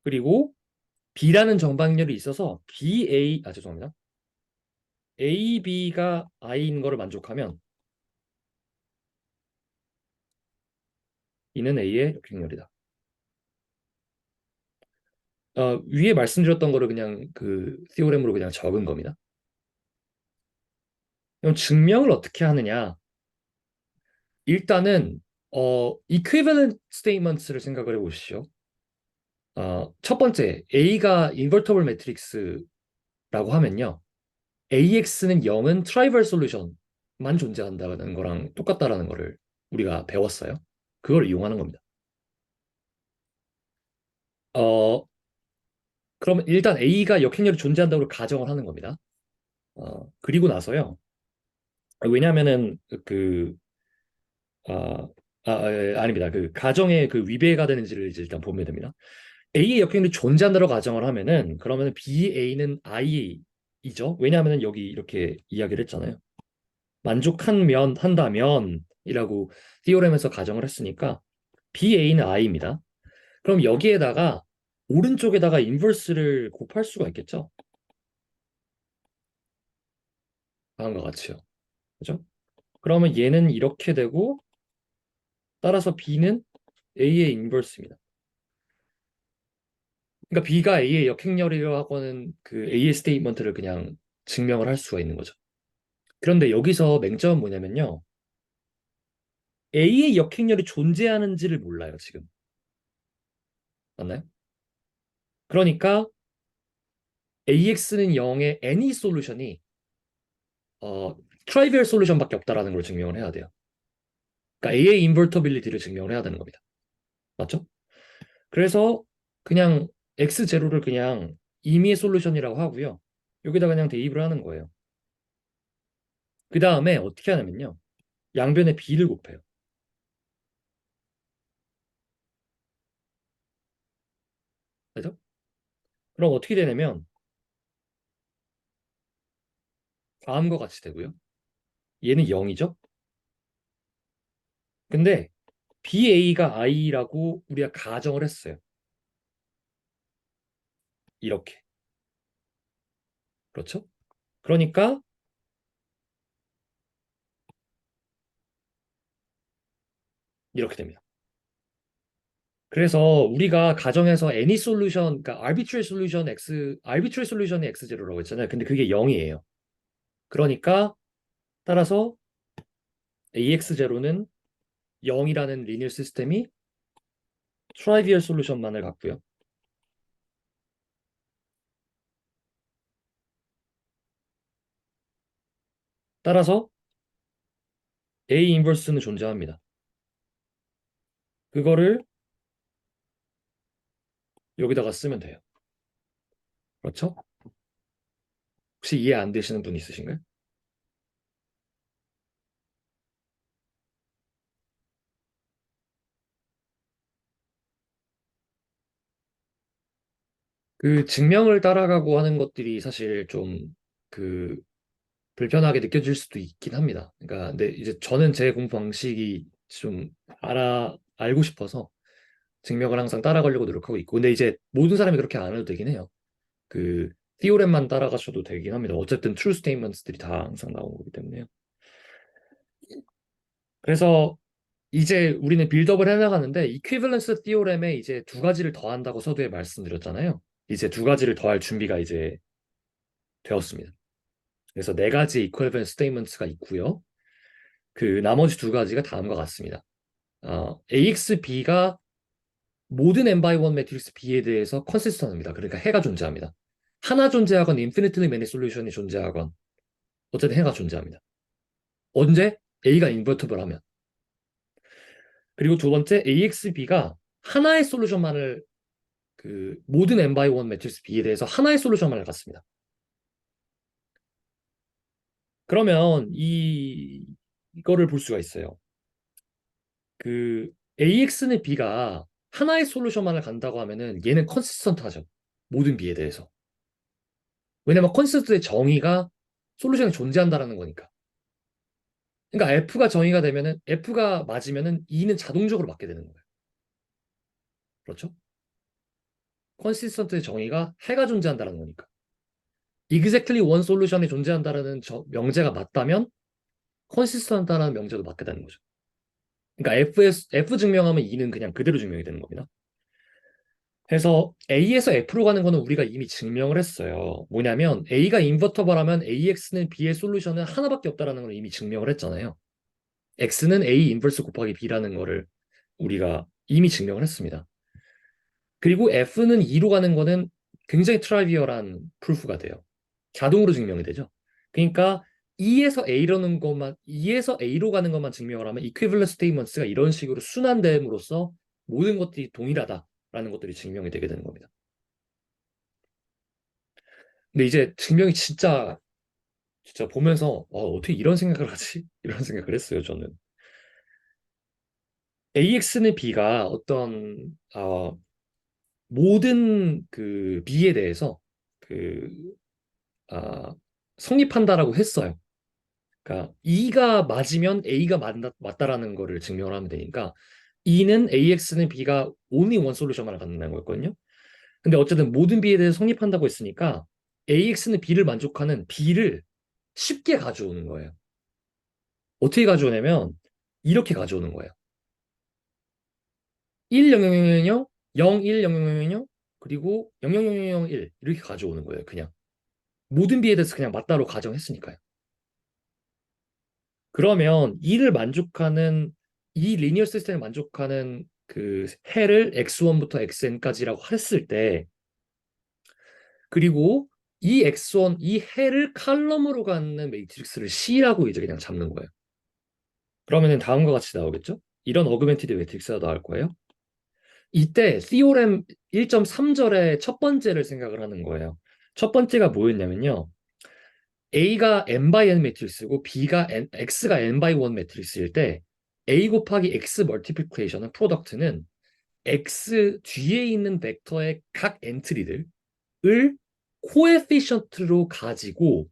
그리고 B라는 정박률이 있어서 죄송합니다. AB가 I인 거를 만족하면 B는 A의 역행렬이다. 위에 말씀드렸던 거를 그냥 그 티오렘으로 그냥 적은 겁니다. 그럼 증명을 어떻게 하느냐? 일단은 equivalent statements를 생각을 해보시죠. 첫 번째, A가 invertible matrix라고 하면요. AX는 0은 trivial solution만 존재한다는 거랑 똑같다라는 거를 우리가 배웠어요. 그걸 이용하는 겁니다. 그러면 일단 A가 역행렬이 존재한다고 가정을 하는 겁니다. 그리고 나서요. 왜냐하면은 그 아닙니다. 그 가정의 그 위배가 되는지를 이제 일단 보면 됩니다. A의 역행률이 존재한다고 가정을 하면은 그러면 BA는 I이죠. 왜냐하면 여기 이렇게 이야기를 했잖아요. 만족하면 한다면이라고 티오렘에서 가정을 했으니까 BA는 I입니다. 그럼 여기에다가 오른쪽에다가 인버스를 곱할 수가 있겠죠. 다음과 같이요. 그죠? 그러면 얘는 이렇게 되고 따라서 B는 A의 인버스입니다. 그러니까 B가 A의 역행렬이라고 하고는 그 A의 스테이트먼트를 그냥 증명을 할 수가 있는 거죠. 그런데 여기서 맹점은 뭐냐면요. A의 역행렬이 존재하는지를 몰라요, 지금. 맞나요? 그러니까 AX는 0의 any 솔루션이 트라이비얼 솔루션밖에 없다라는 걸 증명을 해야 돼요. 그러니까 A의 인버터빌리티를 증명을 해야 되는 겁니다. 맞죠? 그래서 그냥 X0를 그냥 임의의 솔루션이라고 하고요. 여기다 그냥 대입을 하는 거예요. 그 다음에 어떻게 하냐면요. 양변에 B를 곱해요. 그죠? 그럼 어떻게 되냐면 다음과 같이 되고요. 얘는 0이죠? 근데 BA가 I라고 우리가 가정을 했어요. 이렇게. 그렇죠? 그러니까 이렇게 됩니다. 그래서 우리가 가정에서 any solution, 그러니까 arbitrary solution이 x0라고 했잖아요. 근데 그게 0이에요. 그러니까 따라서 ax0는 0이라는 리니어 시스템이 트라이비얼 솔루션만을 갖고요. 따라서 A 인버스는 존재합니다. 그거를 여기다가 쓰면 돼요. 그렇죠? 혹시 이해 안 되시는 분 있으신가요? 그 증명을 따라가고 하는 것들이 사실 좀 그 불편하게 느껴질 수도 있긴 합니다. 그러니까 근데 이제 저는 제 공부 방식이 좀 알고 싶어서 증명을 항상 따라가려고 노력하고 있고 근데 이제 모든 사람이 그렇게 안 해도 되긴 해요. 그 티오렘만 따라가셔도 되긴 합니다. 어쨌든 true statements들이 다 항상 나오는 거기 때문에요. 그래서 이제 우리는 빌드업을 해나가는데 이퀴밸런스 티오렘에 이제 두 가지를 더한다고 서두에 말씀드렸잖아요. 이제 두 가지를 더할 준비가 이제 되었습니다. 그래서 네 가지 이퀴밸런스 스테이트먼트가 있고요. 그 나머지 두 가지가 다음과 같습니다. AXB가 모든 n×1 매트릭스 B에 대해서 컨시스턴트입니다. 그러니까 해가 존재합니다. 하나 존재하건 infinitely many 솔루션이 존재하건 어쨌든 해가 존재합니다. 언제? A가 인버티블 하면. 그리고 두 번째 AXB가 하나의 솔루션만을 그 모든 n×1 매트릭스 B에 대해서 하나의 솔루션만을 갖습니다. 그러면 이거를 볼 수가 있어요. 그 AX는 B가 하나의 솔루션만을 간다고 하면은 얘는 컨시스턴트하죠. 모든 B에 대해서. 왜냐면 컨시스턴트의 정의가 솔루션이 존재한다라는 거니까. 그러니까 F가 정의가 되면은 F가 맞으면은 E는 자동적으로 맞게 되는 거예요. 그렇죠? 컨시스턴트의 정의가 해가 존재한다는 거니까. exactly one solution이 존재한다라는 명제가 맞다면 컨시스턴트라는 명제도 맞게 되는 거죠. 그러니까 F 증명하면 E는 그냥 그대로 증명이 되는 겁니다. 그래서 A에서 F로 가는 거는 우리가 이미 증명을 했어요. 뭐냐면 A가 인버터블하면 AX는 B의 솔루션은 하나밖에 없다라는 걸 이미 증명을 했잖아요. X는 A 인버스 곱하기 B라는 거를 우리가 이미 증명을 했습니다. 그리고 F는 E로 가는 거는 굉장히 트라이비얼한 프루프가 돼요. 자동으로 증명이 되죠. 그러니까 E에서 A로 가는 것만 증명을 하면 equivalent statements가 이런 식으로 순환됨으로써 모든 것들이 동일하다라는 것들이 증명이 되게 되는 겁니다. 근데 이제 증명이 진짜 보면서 어떻게 이런 생각을 하지? 이런 생각을 했어요, 저는. AX는 B가 어떤 모든 그 B에 대해서 그 아, 성립한다라고 했어요. 그러니까 E가 맞으면 A가 맞다라는 거를 증명을 하면 되니까 E는 AX는 B가 only one solution만 갖는다는 거였거든요. 근데 어쨌든 모든 B에 대해서 성립한다고 했으니까 AX는 B를 만족하는 B를 쉽게 가져오는 거예요. 어떻게 가져오냐면 이렇게 가져오는 거예요. 1, 0, 0, 0, 0, 0, 1, 0, 0, 0, 0, 그리고 0, 0, 0, 0, 1 이렇게 가져오는 거예요. 그냥 모든 B에 대해서 그냥 맞다로 가정했으니까요. 그러면 이 리니어 시스템을 만족하는 그 해를 x1부터 xn까지라고 했을 때 그리고 이 해를 칼럼으로 갖는 매트릭스를 C라고 이제 그냥 잡는 거예요. 그러면은 다음과 같이 나오겠죠? 이런 어그멘티드 매트릭스가 나올 거예요. 이때 시오렘 1.3절의 첫 번째를 생각을 하는 거예요. 첫 번째가 뭐였냐면요. A가 n by n 매트릭스고 X가 n by 1 매트릭스일 때 A 곱하기 X 멀티플리케이션은 프로덕트는 X 뒤에 있는 벡터의 각 엔트리들을 코에피션트로 가지고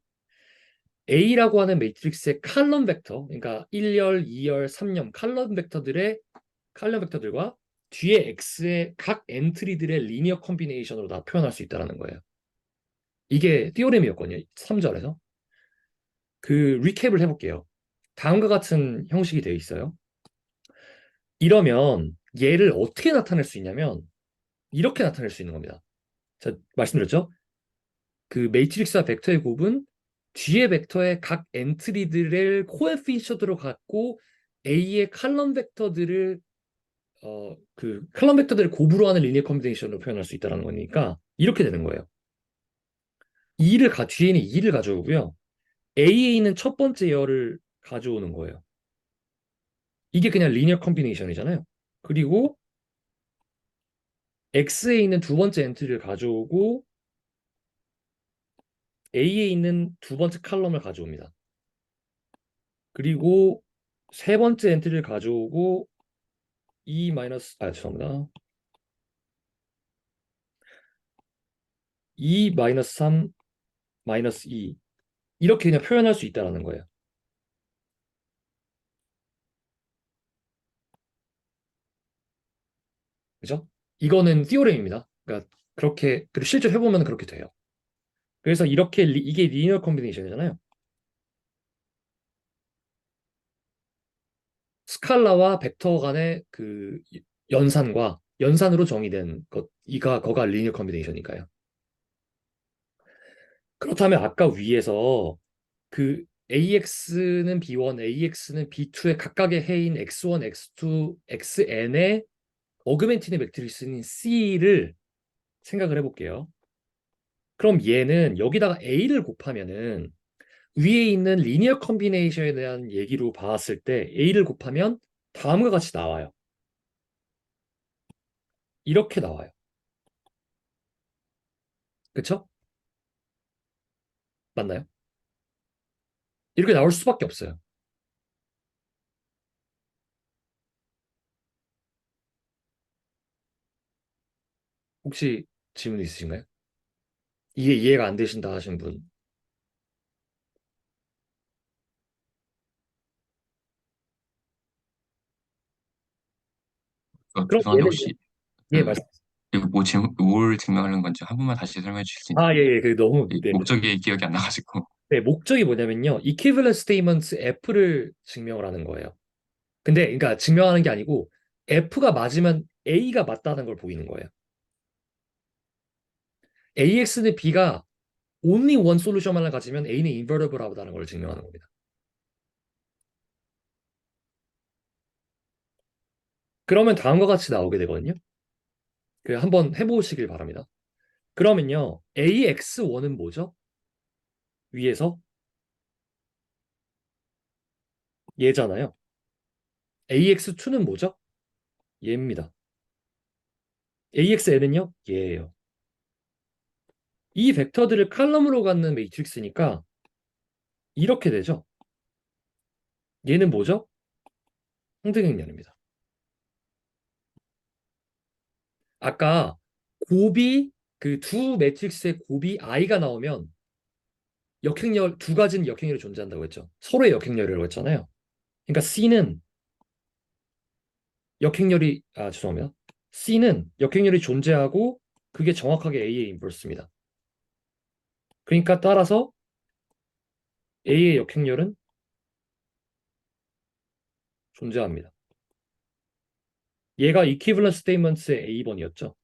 A라고 하는 매트릭스의 칼럼 벡터, 그러니까 1열, 2열, 3열 칼럼 벡터들과 뒤에 X의 각 엔트리들의 리니어 콤비네이션으로 다 표현할 수 있다는 거예요. 이게 티오렘이었거든요. 3절에서. 그 리캡을 해볼게요. 다음과 같은 형식이 되어 있어요. 이러면 얘를 어떻게 나타낼 수 있냐면 이렇게 나타낼 수 있는 겁니다. 자, 말씀드렸죠? 그 매트릭스와 벡터의 곱은 뒤에 벡터의 각 엔트리들을 코에피셔트로 갖고 A의 칼럼 벡터들을 곱으로 하는 리니어 컴비네이션으로 표현할 수 있다는 거니까 이렇게 되는 거예요. 뒤에 있는 2를 가져오고요. A에 있는 첫 번째 열을 가져오는 거예요. 이게 그냥 리니어 컴비네이션이잖아요. 그리고 X에 있는 두 번째 엔트리를 가져오고 A에 있는 두 번째 칼럼을 가져옵니다. 그리고 세 번째 엔트리를 가져오고 죄송합니다. 2 3 2 이렇게 그냥 표현할 수 있다는 거예요. 그죠? 이거는 티오렘입니다. 그러니까 그리고 실제로 해보면 그렇게 돼요. 그래서 이게 리니어 콤비네이션이잖아요. 스칼라와 벡터 간의 그 연산으로 정의된 거가 리니어 콤비네이션이니까요. 그렇다면 아까 위에서 그 AX는 B1, AX는 B2의 각각의 해인 X1, X2, XN의 어그멘티드 매트리스인 C를 생각을 해볼게요. 그럼 얘는 여기다가 A를 곱하면은 위에 있는 리니어 컴비네이션에 대한 얘기로 봤을 때 A를 곱하면 다음과 같이 나와요. 이렇게 나와요. 그쵸? 맞나요? 이렇게 나올 수밖에 없어요. 혹시 질문 있으신가요? 이게 이해가 안 되신다 하신 분. 그럼 죄송한데 얘는 혹시 예, 그 이거 뭘 증명하는 건지 한 번만 다시 설명해 주실 수 있나요? 아, 예, 예. 그 너무 이 네. 목적이 기억이 안 나가지고. 네, 목적이 뭐냐면요. equivalence statements F를 증명을 하는 거예요. 근데 그러니까 증명하는 게 아니고 F가 맞으면 A가 맞다는 걸 보이는 거예요. AX는 B가 only one 솔루션만을 가지면 A는 invertible하다는 걸 증명하는 겁니다. 그러면 다음과 같이 나오게 되거든요. 그 한번 해보시길 바랍니다. 그러면요, AX1은 뭐죠? 위에서 얘잖아요. AX2는 뭐죠? 얘입니다. AXN은요? 얘예요. 이 벡터들을 칼럼으로 갖는 매트릭스니까 이렇게 되죠. 얘는 뭐죠? 항등행렬입니다. 아까 곱이 그 두 매트릭스의 곱이 i가 나오면 역행렬 두 가지는 역행렬이 존재한다고 했죠. 서로의 역행렬이라고 했잖아요. 그러니까 C는 역행렬이 죄송합니다. C는 역행렬이 존재하고 그게 정확하게 A의 인버스입니다. 그러니까 따라서 A의 역행렬은 존재합니다. 얘가 equivalence statements의 A번이었죠.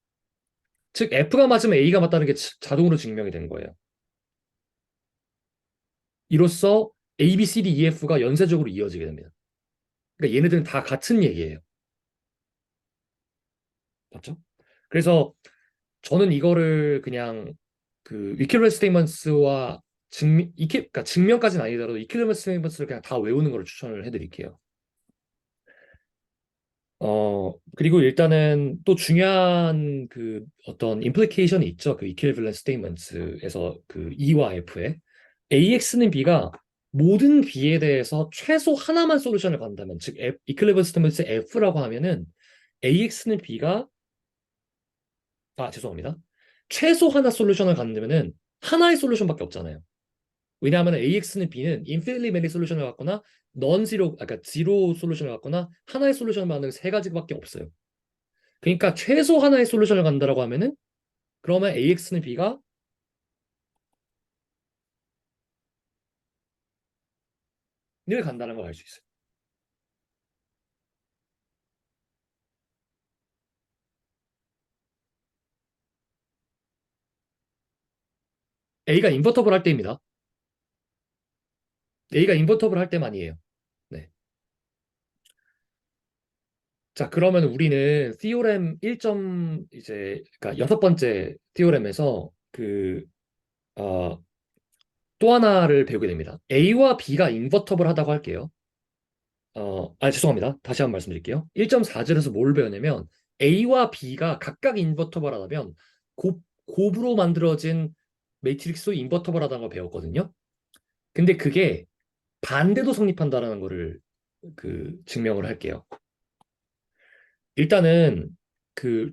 즉 F가 맞으면 A가 맞다는 게 자동으로 증명이 된 거예요. 이로써 A, B, C, D, E, F가 연쇄적으로 이어지게 됩니다. 그러니까 얘네들은 다 같은 얘기예요. 맞죠? 그래서 저는 이거를 그냥 그 equivalence statements와 그러니까 증명까지는 아니더라도 equivalence statements를 그냥 다 외우는 걸 추천을 해드릴게요. 그리고 일단은 또 중요한 그 어떤 implication이 있죠. 그 equivalence statements에서 그 E와 F에 AX는 B가 모든 B에 대해서 최소 하나만 솔루션을 간다면 즉 equivalence statements F라고 하면은 AX는 B가 죄송합니다. 최소 하나 솔루션을 갖는다면은 하나의 솔루션밖에 없잖아요. 왜냐하면 AX는 B는 infinitely many 솔루션을 갖거나 non-zero, 그러니까 zero 솔루션을 갖거나 하나의 솔루션을 만드는 세 가지밖에 없어요. 그러니까 최소 하나의 솔루션을 간다라고 하면은 그러면 AX는 B가 늘 간다는 걸 알 수 있어요. A가 인버터블 할 때입니다. A가 인버터블 할 때만이에요. 네. 자, 그러면 우리는 티오렘 1점 이제 그러니까 여섯 번째 티오렘에서 또 하나를 배우게 됩니다. A와 B가 인버터블 하다고 할게요. 죄송합니다. 다시 한번 말씀드릴게요. 1.4절에서 뭘 배웠냐면 A와 B가 각각 인버터블 하다면 곱으로 만들어진 매트릭스도 인버터블 하다는 걸 배웠거든요. 근데 그게 반대도 성립한다라는 거를 증명을 할게요. 일단은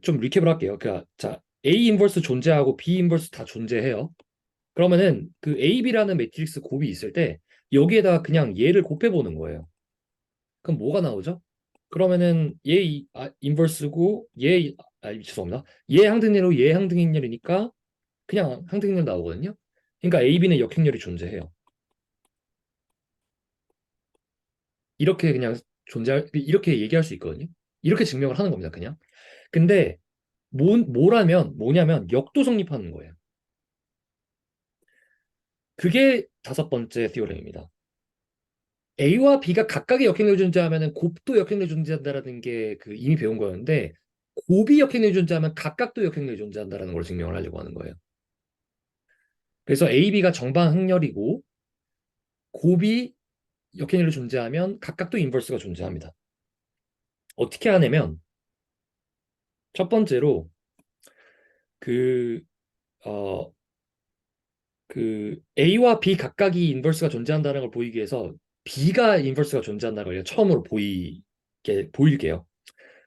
좀 리캡을 할게요. 자, A 인버스 존재하고 B 인버스 다 존재해요. 그러면은 그 AB라는 매트릭스 곱이 있을 때 여기에다가 그냥 얘를 곱해 보는 거예요. 그럼 뭐가 나오죠? 그러면은 얘 인버스고 죄송합니다. 얘 항등렬로 얘 항등행렬이니까 그냥 항등행렬 나오거든요. 그러니까 AB는 역행렬이 존재해요. 이렇게 그냥 이렇게 얘기할 수 있거든요. 이렇게 증명을 하는 겁니다, 그냥. 근데 뭐냐면 역도 성립하는 거예요. 그게 다섯 번째 티오렘입니다. A와 B가 각각의 역행렬이 존재하면 곱도 역행렬이 존재한다라는 게 이미 배운 거였는데 곱이 역행렬이 존재하면 각각도 역행렬이 존재한다라는 걸 증명을 하려고 하는 거예요. 그래서 A, B가 정방 항렬이고 곱이 역행렬이 존재하면 각각도 인버스가 존재합니다. 어떻게 하냐면 첫 번째로 그 어, A와 B 각각이 인버스가 존재한다는 걸 보이기 위해서 B가 인버스가 존재한다는 걸 처음으로 보일게요.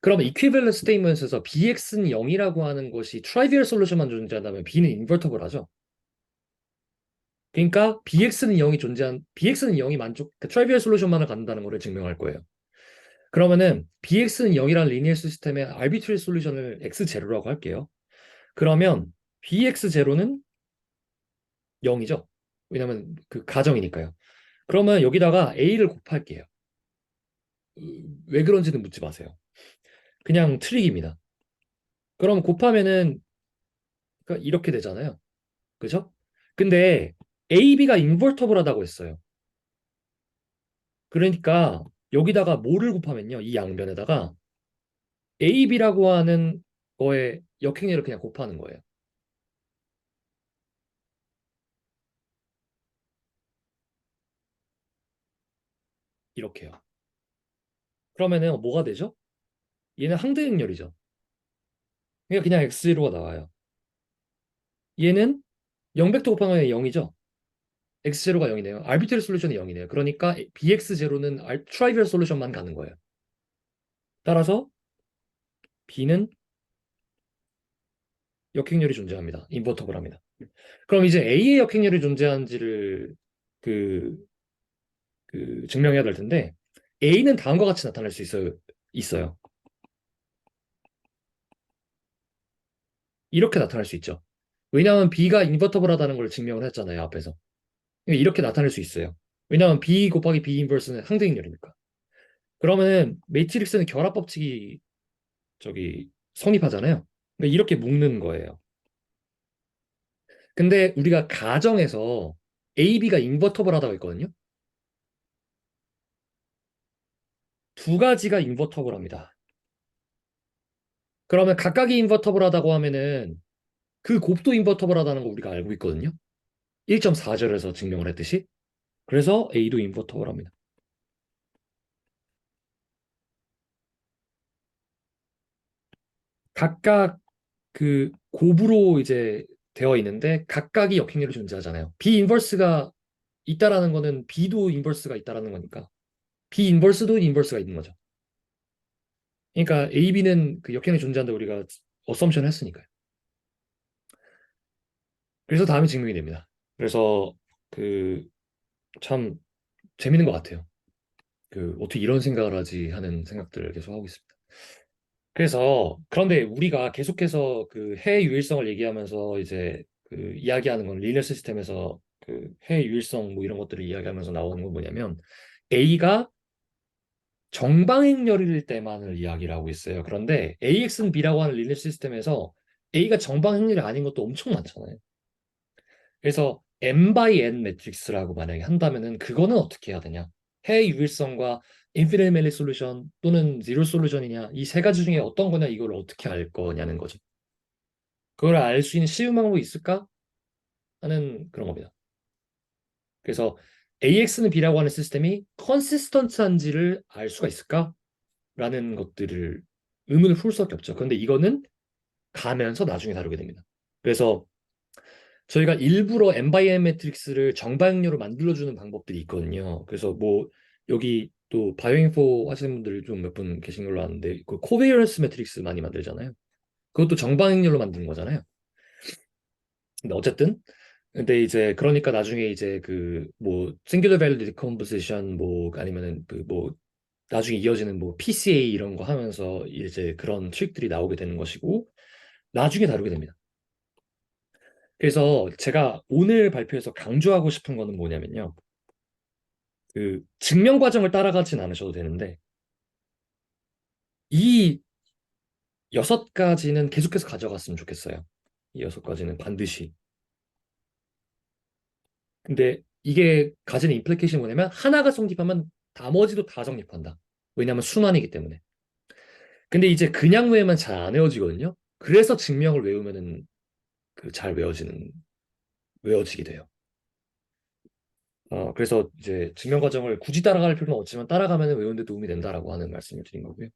그러면 equivalence statements에서 bx는 0이라고 하는 것이 trivial solution만 존재한다면 b는 invertible 하죠. 그러니까 BX는 0이 만족, 그 트라이비얼 솔루션만을 갖는다는 거를 증명할 거예요. 그러면은 BX는 0이라는 리니어 시스템의 arbitrary 솔루션을 X0라고 할게요. 그러면 BX0는 0이죠. 왜냐면 그 가정이니까요. 그러면 여기다가 A를 곱할게요. 왜 그런지는 묻지 마세요. 그냥 트릭입니다. 그럼 곱하면은 그러니까 이렇게 되잖아요. 그죠? 근데 AB가 인버터블하다고 했어요. 그러니까 여기다가 뭐를 곱하면요. 이 양변에다가 AB라고 하는 거에 역행렬을 그냥 곱하는 거예요. 이렇게요. 그러면은 뭐가 되죠? 얘는 항대행렬이죠. 그러니까 그냥 X0가 나와요. 얘는 0벡터 곱하면 0이죠. X0가 0이네요. 아비트리 솔루션이 0이네요. 그러니까 BX0는 트라이비얼 솔루션만 가는 거예요. 따라서 B는 역행렬이 존재합니다. 인버터블합니다. 그럼 이제 A의 역행렬이 존재하는지를 그, 증명해야 될 텐데 A는 다음과 같이 나타날 수 있어요. 이렇게 나타날 수 있죠. 왜냐하면 B가 인버터블하다는 걸 증명을 했잖아요, 앞에서. 그러니까 이렇게 나타낼 수 있어요. 왜냐하면 B 곱하기 B 인버스는 항대행렬이니까. 그러면은 매트릭스는 결합 법칙이 성립하잖아요. 그러니까 이렇게 묶는 거예요. 근데 우리가 가정에서 AB가 인버터블하다고 했거든요. 두 가지가 인버터블합니다. 그러면 각각이 인버터블하다고 하면은 그 곱도 인버터블하다는 거 우리가 알고 있거든요. 1.4절에서 증명을 했듯이. 그래서 A도 인버터블합니다. 각각 그 곱으로 이제 되어 있는데 각각이 역행렬이 존재하잖아요. B 인버스가 있다라는 거는 B도 인버스가 있다라는 거니까 B 인버스도 인버스가 있는 거죠. 그러니까 A, B는 그 역행이 존재한다 우리가 어썸션 했으니까요. 그래서 다음에 증명이 됩니다. 그래서 그 참 재밌는 것 같아요. 그 어떻게 이런 생각을 하지 하는 생각들을 계속 하고 있습니다. 그래서 그런데 우리가 계속해서 그 해외 유일성을 얘기하면서 이제 그 이야기하는 건 리니어 시스템에서 그 해외 유일성 뭐 이런 것들을 이야기하면서 나오는 건 뭐냐면 A가 정방행렬일 때만을 이야기를 하고 있어요. 그런데 AX는 B라고 하는 리니어 시스템에서 A가 정방행렬이 아닌 것도 엄청 많잖아요. 그래서 n by n 매트릭스라고 만약에 한다면은 그거는 어떻게 해야 되냐? 해외 유일성과 인피니트 멜리 솔루션 또는 제로 솔루션이냐 이 세 가지 중에 어떤 거냐 이걸 어떻게 알 거냐는 거죠. 그걸 알 수 있는 쉬운 방법이 있을까 하는 그런 겁니다. 그래서 AX는 B라고 하는 시스템이 컨시스턴트한지를 알 수가 있을까? 라는 것들을 의문을 풀 수밖에 없죠. 그런데 이거는 가면서 나중에 다루게 됩니다. 그래서 저희가 일부러 n by n 매트릭스를 정방향으로 만들어주는 방법들이 있거든요. 그래서 뭐 여기 또 바이오인포 하시는 분들 좀 몇 분 계신 걸로 아는데 그 코베어런스 매트릭스 많이 만들잖아요. 그것도 정방향으로 만드는 거잖아요. 근데 어쨌든 근데 이제 그러니까 나중에 이제 그 뭐 싱귤러 밸류 디컴포지션 뭐 아니면은 그 뭐 나중에 이어지는 뭐 PCA 이런 거 하면서 이제 그런 트릭들이 나오게 되는 것이고 나중에 다루게 됩니다. 그래서 제가 오늘 발표에서 강조하고 싶은 거는 뭐냐면요. 그 증명 과정을 따라가진 않으셔도 되는데 이 6가지는 계속해서 가져갔으면 좋겠어요. 이 6가지는 반드시. 근데 이게 가지는 임플리케이션이 뭐냐면 하나가 성립하면 나머지도 다 성립한다. 왜냐하면 순환이기 때문에. 근데 이제 그냥 외우면 잘 안 외워지거든요. 그래서 증명을 외우면은 그 잘 외워지게 돼요. 그래서 이제 증명 과정을 굳이 따라갈 필요는 없지만 따라가면 외우는 데 도움이 된다라고 하는 말씀을 드린 거고요.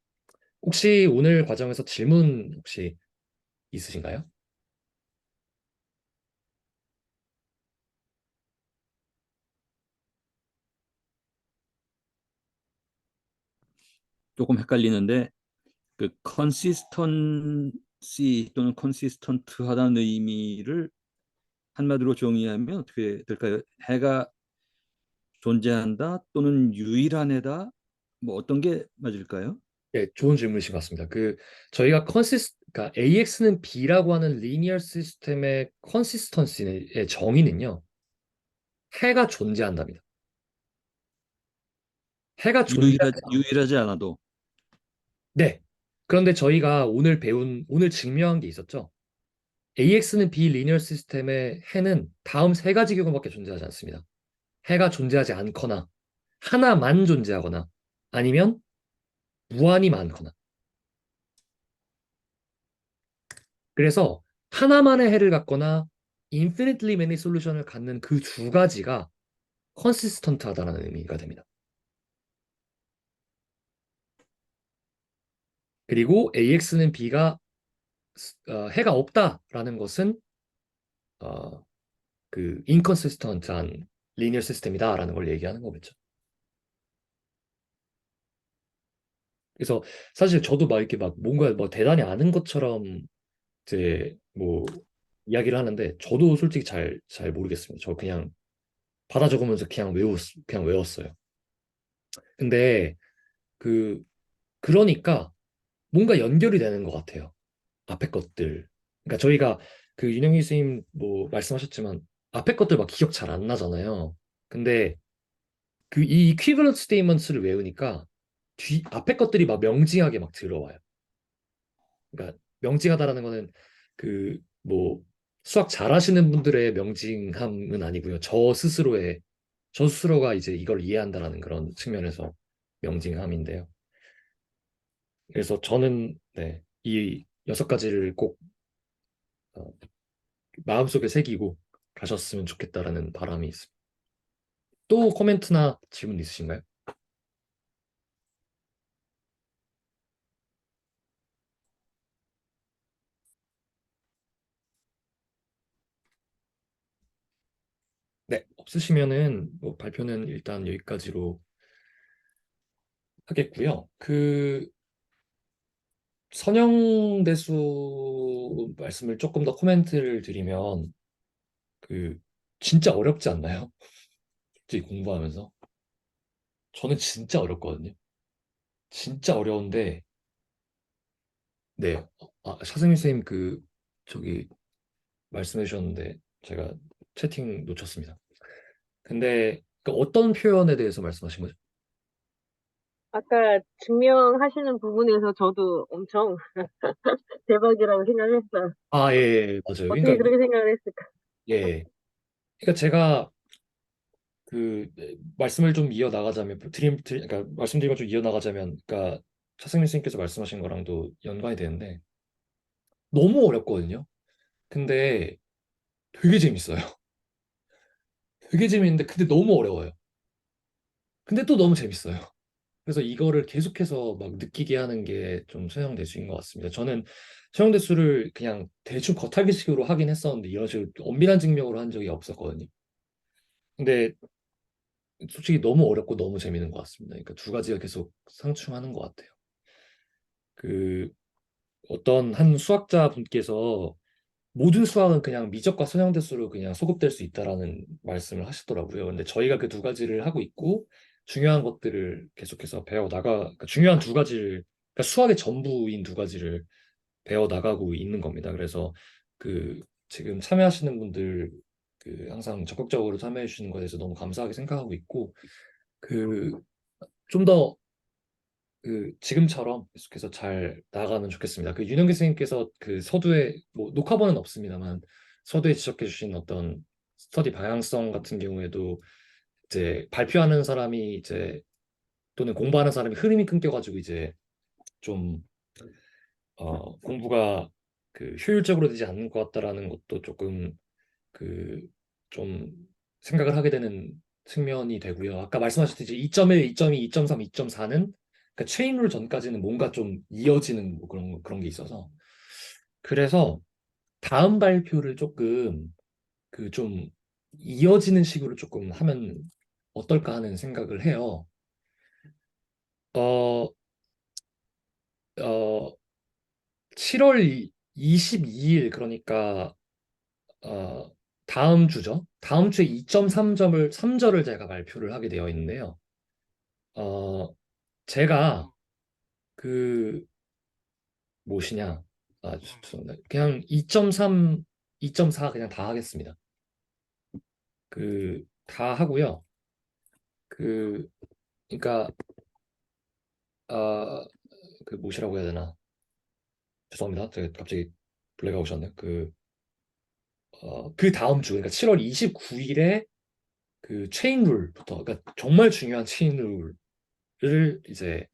혹시 오늘 과정에서 질문 혹시 있으신가요? 조금 헷갈리는데 그 컨시스턴시 또는 컨시스턴트하다는 의미를 한마디로 정의하면 어떻게 될까요? 해가 존재한다 또는 유일한 해다 뭐 어떤 게 맞을까요? 네, 좋은 질문이신 것 같습니다. 저희가 그러니까 AX는 B라고 하는 리니어 시스템의 컨시스턴시의 정의는요, 해가 존재한답니다. 해가 존재하지 유일하지 않아도 네. 그런데 저희가 오늘 증명한 게 있었죠. AX는 비리니어 시스템의 해는 다음 세 가지 경우밖에 존재하지 않습니다. 해가 존재하지 않거나, 하나만 존재하거나, 아니면 무한히 많거나. 그래서 하나만의 해를 갖거나, infinitely many solution을 갖는 그 두 가지가 컨시스턴트하다는 의미가 됩니다. 그리고 AX는 B가 해가 없다라는 것은 inconsistent한 리니어 시스템이다라는 걸 얘기하는 거겠죠. 그래서 사실 저도 막 이렇게 막 뭔가 뭐 대단히 아는 것처럼 이제 뭐 이야기를 하는데 저도 솔직히 잘 모르겠습니다. 저 그냥 받아 적으면서 그냥 외웠어요. 근데 그 그러니까 뭔가 연결이 되는 것 같아요. 앞에 것들. 그러니까 저희가 윤영희 선생님 뭐 말씀하셨지만 앞에 것들 막 기억 잘 안 나잖아요. 근데 이 equivalent statements를 외우니까 뒤 앞에 것들이 막 명징하게 막 들어와요. 그러니까 명징하다라는 거는 뭐 수학 잘하시는 분들의 명징함은 아니고요. 저 스스로가 이제 이걸 이해한다라는 그런 측면에서 명징함인데요. 그래서 저는 네, 이 6가지를 꼭 어, 마음속에 새기고 가셨으면 좋겠다라는 바람이 있습니다. 또 코멘트나 질문 있으신가요? 네, 없으시면은 뭐 발표는 일단 여기까지로 하겠고요. 선형대수 말씀을 조금 더 코멘트를 드리면 그 진짜 어렵지 않나요? 솔직히 공부하면서 저는 진짜 어렵거든요. 진짜 어려운데 네, 차승민 선생님 저기 말씀해 주셨는데 제가 채팅 놓쳤습니다. 근데 어떤 표현에 대해서 말씀하신 거죠? 아까 증명하시는 부분에서 저도 엄청 대박이라고 생각을 했어요. 아, 예, 예, 맞아요. 어떻게 그러니까 그렇게 생각을 했을까? 예, 그러니까 제가 말씀을 좀 이어 나가자면 그러니까 말씀드린 걸 좀 이어 나가자면 그러니까 차승민 선생님께서 말씀하신 거랑도 연관이 되는데 너무 어렵거든요. 근데 되게 재밌어요. 되게 재밌는데 근데 너무 어려워요. 근데 또 너무 재밌어요. 그래서 이거를 계속해서 막 느끼게 하는 게 좀 서형대수인 것 같습니다. 저는 서형대수를 그냥 대충 겉핥기식으로 하긴 했었는데 이런 식으로 엄밀한 증명으로 한 적이 없었거든요. 근데 솔직히 너무 어렵고 너무 재밌는 것 같습니다. 그러니까 두 가지가 계속 상충하는 것 같아요. 그 어떤 한 수학자 분께서 모든 수학은 그냥 미적과 선형대수로 그냥 소급될 수 있다라는 말씀을 하시더라고요. 근데 저희가 그 두 가지를 하고 있고 중요한 것들을 계속해서 그러니까 중요한 두 가지를 그러니까 수학의 전부인 두 가지를 배워 나가고 있는 겁니다. 그래서 지금 참여하시는 분들 항상 적극적으로 참여해 주시는 것에 대해서 너무 감사하게 생각하고 있고 좀더 지금처럼 계속해서 잘 나가면 좋겠습니다. 윤영기 선생님께서 서두에 뭐 녹화본은 없습니다만 서두에 지적해 주신 어떤 스터디 방향성 같은 경우에도 이제 발표하는 사람이 이제 또는 공부하는 사람이 흐름이 끊겨가지고 이제 좀 공부가 효율적으로 되지 않는 것 같다라는 것도 조금 그 좀 생각을 하게 되는 측면이 되고요. 아까 말씀하셨듯이 2.1, 2.2, 2.3, 2.4는 그러니까 체인룰 전까지는 뭔가 좀 이어지는 뭐 그런 게 있어서 그래서 다음 발표를 조금 좀 이어지는 식으로 조금 하면 어떨까 하는 생각을 해요. 어, 어, 7월 22일 그러니까 어, 다음 주죠. 다음 주에 3절을 제가 발표를 하게 되어 있는데요. 어, 제가 그 무엇이냐? 죄송합니다. 그냥 2.3, 2.4 그냥 다 하겠습니다. 그 다 하고요. 그 그러니까 아, 그 무엇이라고 해야 되나? 죄송합니다. 제가 갑자기 블랙아웃 오셨네. 그 다음 주, 그러니까 7월 29일에 그 체인 룰부터, 그러니까 정말 중요한 체인 룰을 이제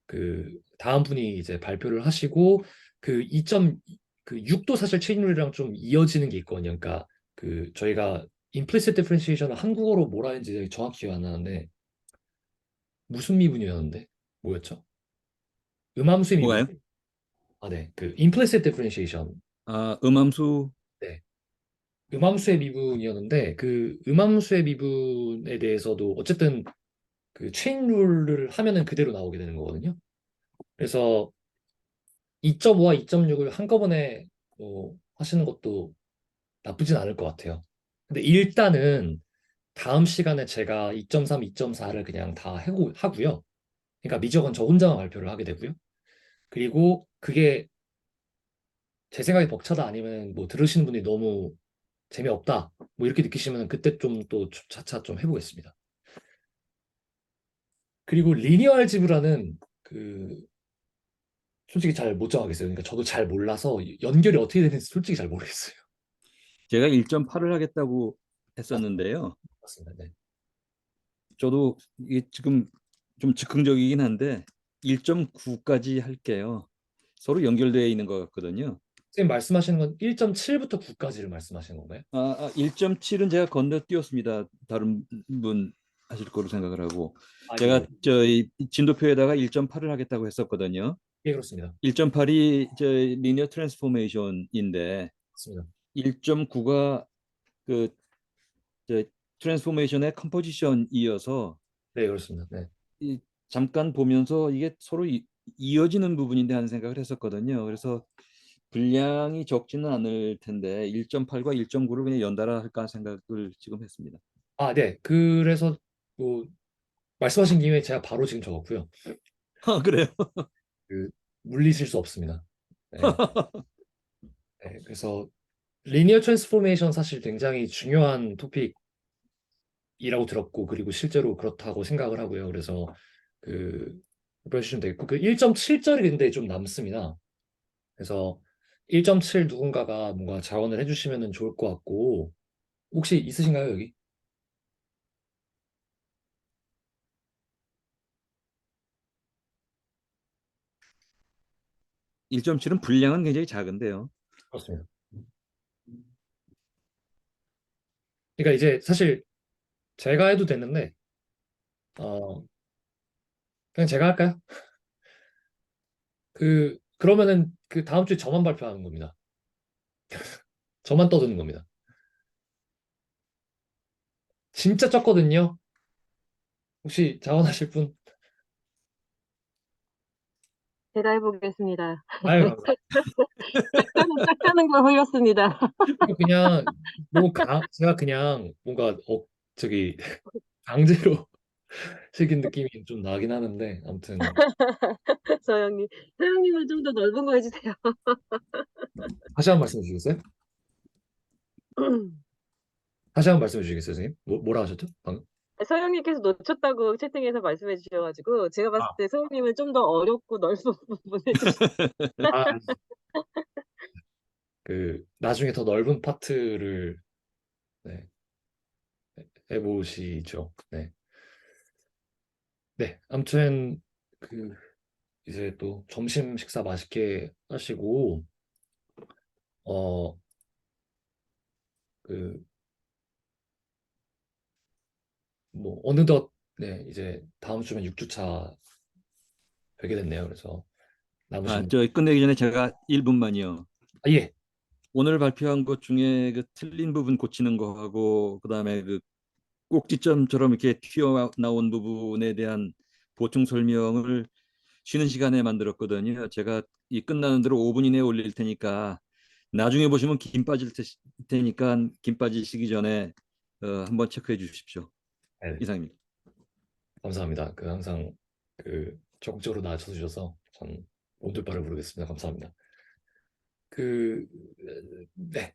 그 다음 분이 이제 발표를 하시고 그 2.6도 사실 체인 룰이랑 좀 이어지는 게 있거든요. 그러니까 그 저희가 implicit differentiation을 한국어로 뭐라 했는지 정확히 기억 안 나는데 무슨 미분이었는데 뭐였죠? 음함수의 미분. 뭐가요? 아, 네. 그 implicit differentiation. 아, 음함수. 네. 음함수의 미분이었는데 그 음함수의 미분에 대해서도 어쨌든 그 체인 룰을 하면은 그대로 나오게 되는 거거든요. 그래서 2.5와 2.6을 한꺼번에 하시는 것도 나쁘진 않을 것 같아요. 근데 일단은 다음 시간에 제가 2.3, 2.4를 그냥 다 하고요. 그러니까 미적은 저 혼자만 발표를 하게 되고요. 그리고 그게 제 생각에 벅차다 아니면 뭐 들으시는 분이 너무 재미없다 뭐 이렇게 느끼시면 그때 좀 또 차차 좀 해보겠습니다. 그리고 리니어 알지브라는 그 솔직히 잘 못 정하겠어요. 그러니까 저도 잘 몰라서 연결이 어떻게 되는지 솔직히 잘 모르겠어요. 제가 1.8을 하겠다고 했었는데요. 맞습니다. 네. 저도 이게 지금 좀 즉흥적이긴 한데 1.9까지 할게요. 서로 연결되어 있는 것 같거든요. 선생님 말씀하시는 건 1.7부터 9까지를 말씀하시는 건가요? 1.7은 제가 건너뛰었습니다. 다른 분 하실 거로 생각을 하고 아, 제가 예. 저희 진도표에다가 1.8을 하겠다고 했었거든요. 예, 그렇습니다. 1.8이 저 리니어 트랜스포메이션인데 맞습니다. 1.9가 그 저 트랜스포메이션의 컴포지션이어서 네, 그렇습니다. 네. 이 잠깐 보면서 이게 서로 이어지는 부분인데 하는 생각을 했었거든요. 그래서 분량이 적지는 않을 텐데 1.8과 1.9를 그냥 연달아 할까 생각을 지금 했습니다. 아, 네. 그래서 뭐 말씀하신 김에 제가 바로 지금 적었고요. 그래요? 그 물리실 수 없습니다. 네. 네. 그래서 리니어 트랜스포메이션 사실 굉장히 중요한 토픽이라고 들었고 그리고 실제로 그렇다고 생각을 하고요. 그래서 그 보여주시면 되겠고 그 1.7절이 근데 좀 남습니다. 그래서 1.7 누군가가 뭔가 자원을 해주시면 좋을 것 같고 혹시 있으신가요 여기? 1.7은 분량은 굉장히 작은데요. 그렇습니다. 그러니까 이제 사실 제가 해도 되는데 어 그냥 제가 할까요? 그러면은 그 다음 주에 저만 발표하는 겁니다. 저만 떠드는 겁니다. 진짜 적거든요. 혹시 자원하실 분? 제가 해보겠습니다. 아유, 감사합니다. 짝다는 걸 흘렸습니다. 그냥 제가 그냥 뭔가 저기 강제로 시킨 느낌이 좀 나긴 하는데 아무튼 서영님, 서영님은 좀 더 넓은 거 해주세요. 다시 한 번 말씀해 주시겠어요? 다시 한 번 말씀해 주시겠어요, 선생님? 뭐라 하셨죠? 방금? 서영님께서 놓쳤다고 채팅에서 말씀해 주셔가지고 제가 봤을 아, 때 서영님은 좀 더 어렵고 넓은 부분 해주세요. 아, 나중에 더 넓은 파트를 네, 해보시죠. 네. 네, 아무튼 이제 또 점심 식사 맛있게 하시고 어 그 뭐 어느덧 네 이제 다음 주면 6주차 되게 됐네요. 그래서 남으신 저 끝내기 전에 제가 1분만요. 예. 오늘 발표한 것 중에 그 틀린 부분 고치는 거하고 그다음에 그 꼭지점처럼 이렇게 튀어나온 부분에 대한 보충 설명을 쉬는 시간에 만들었거든요. 제가 이 끝나는 대로 5분 이내에 올릴 테니까 나중에 보시면 김 빠질 테니까 김 빠지시기 전에 한번 체크해 주십시오. 네, 이상입니다. 감사합니다. 항상 적극적으로 나와주셔서 전 오늘 바를 모르겠습니다. 감사합니다. 네,